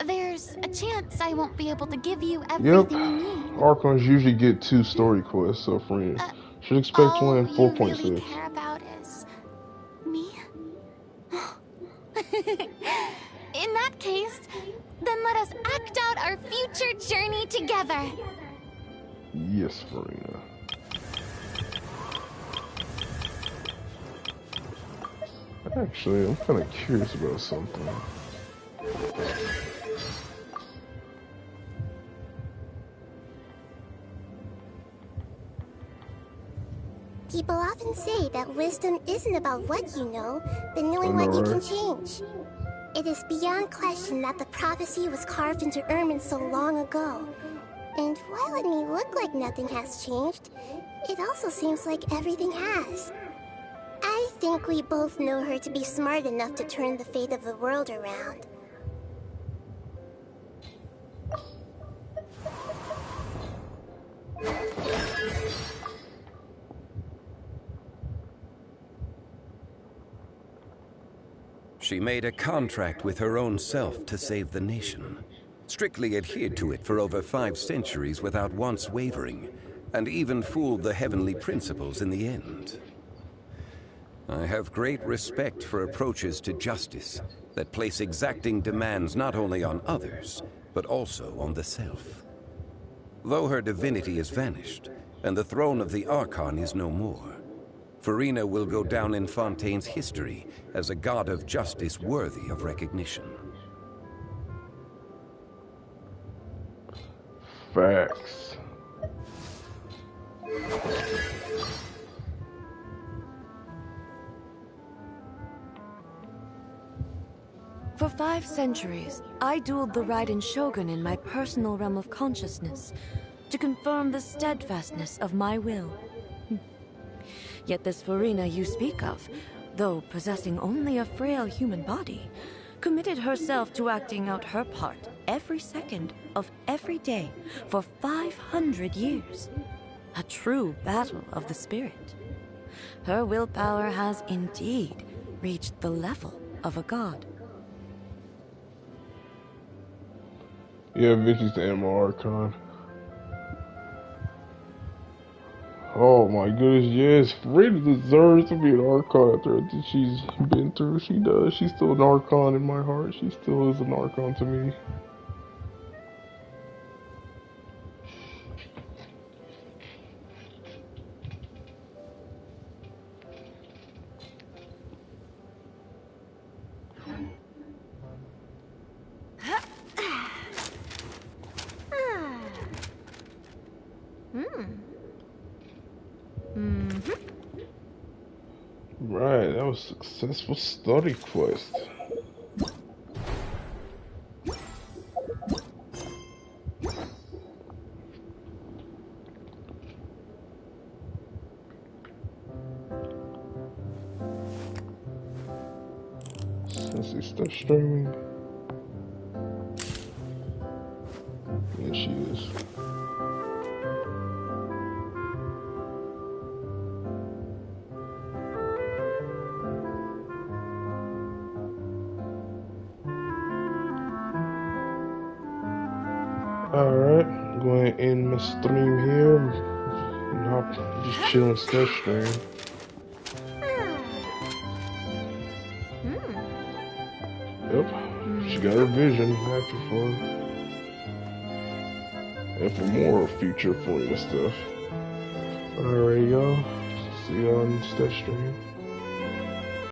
there's a chance I won't be able to give you Yep. everything you need. Archons usually get 2 story quests, so friends should expect to All land you really 4.6. care about is me? In that case, then let us act out our future journey together. Yes, Furina. Actually, I'm kind of curious about something. People often say that wisdom isn't about what you know, but knowing what you can change. It is beyond question that the prophecy was carved into ermine so long ago. And while it may look like nothing has changed, it also seems like everything has. I think we both know her to be smart enough to turn the fate of the world around. She made a contract with her own self to save the nation. Strictly adhered to it for over 5 centuries without once wavering, and even fooled the heavenly principles in the end. I have great respect for approaches to justice that place exacting demands not only on others, but also on the self. Though her divinity has vanished, and the throne of the Archon is no more, Furina will go down in Fontaine's history as a god of justice worthy of recognition. Facts. For 5 centuries, I dueled the Raiden Shogun in my personal realm of consciousness to confirm the steadfastness of my will. Yet this Furina you speak of, though possessing only a frail human body, committed herself to acting out her part every second of every day for 500 years. A true battle of the spirit. Her willpower has indeed reached the level of a god. Yeah, Vicky's the Ammo Archon. Oh my goodness, yes. Furina deserves to be an Archon after everything she's been through. She does. She's still an Archon in my heart. She still is an Archon to me. Right, that was a successful study quest. Since he started streaming. Yeah, she is. Alright, I'm going to end my stream here. Not just chilling stuff stream. Yep, she got her vision. Happy for her. And for more future Furina stuff. Alright, y'all. See y'all on the stuff stream.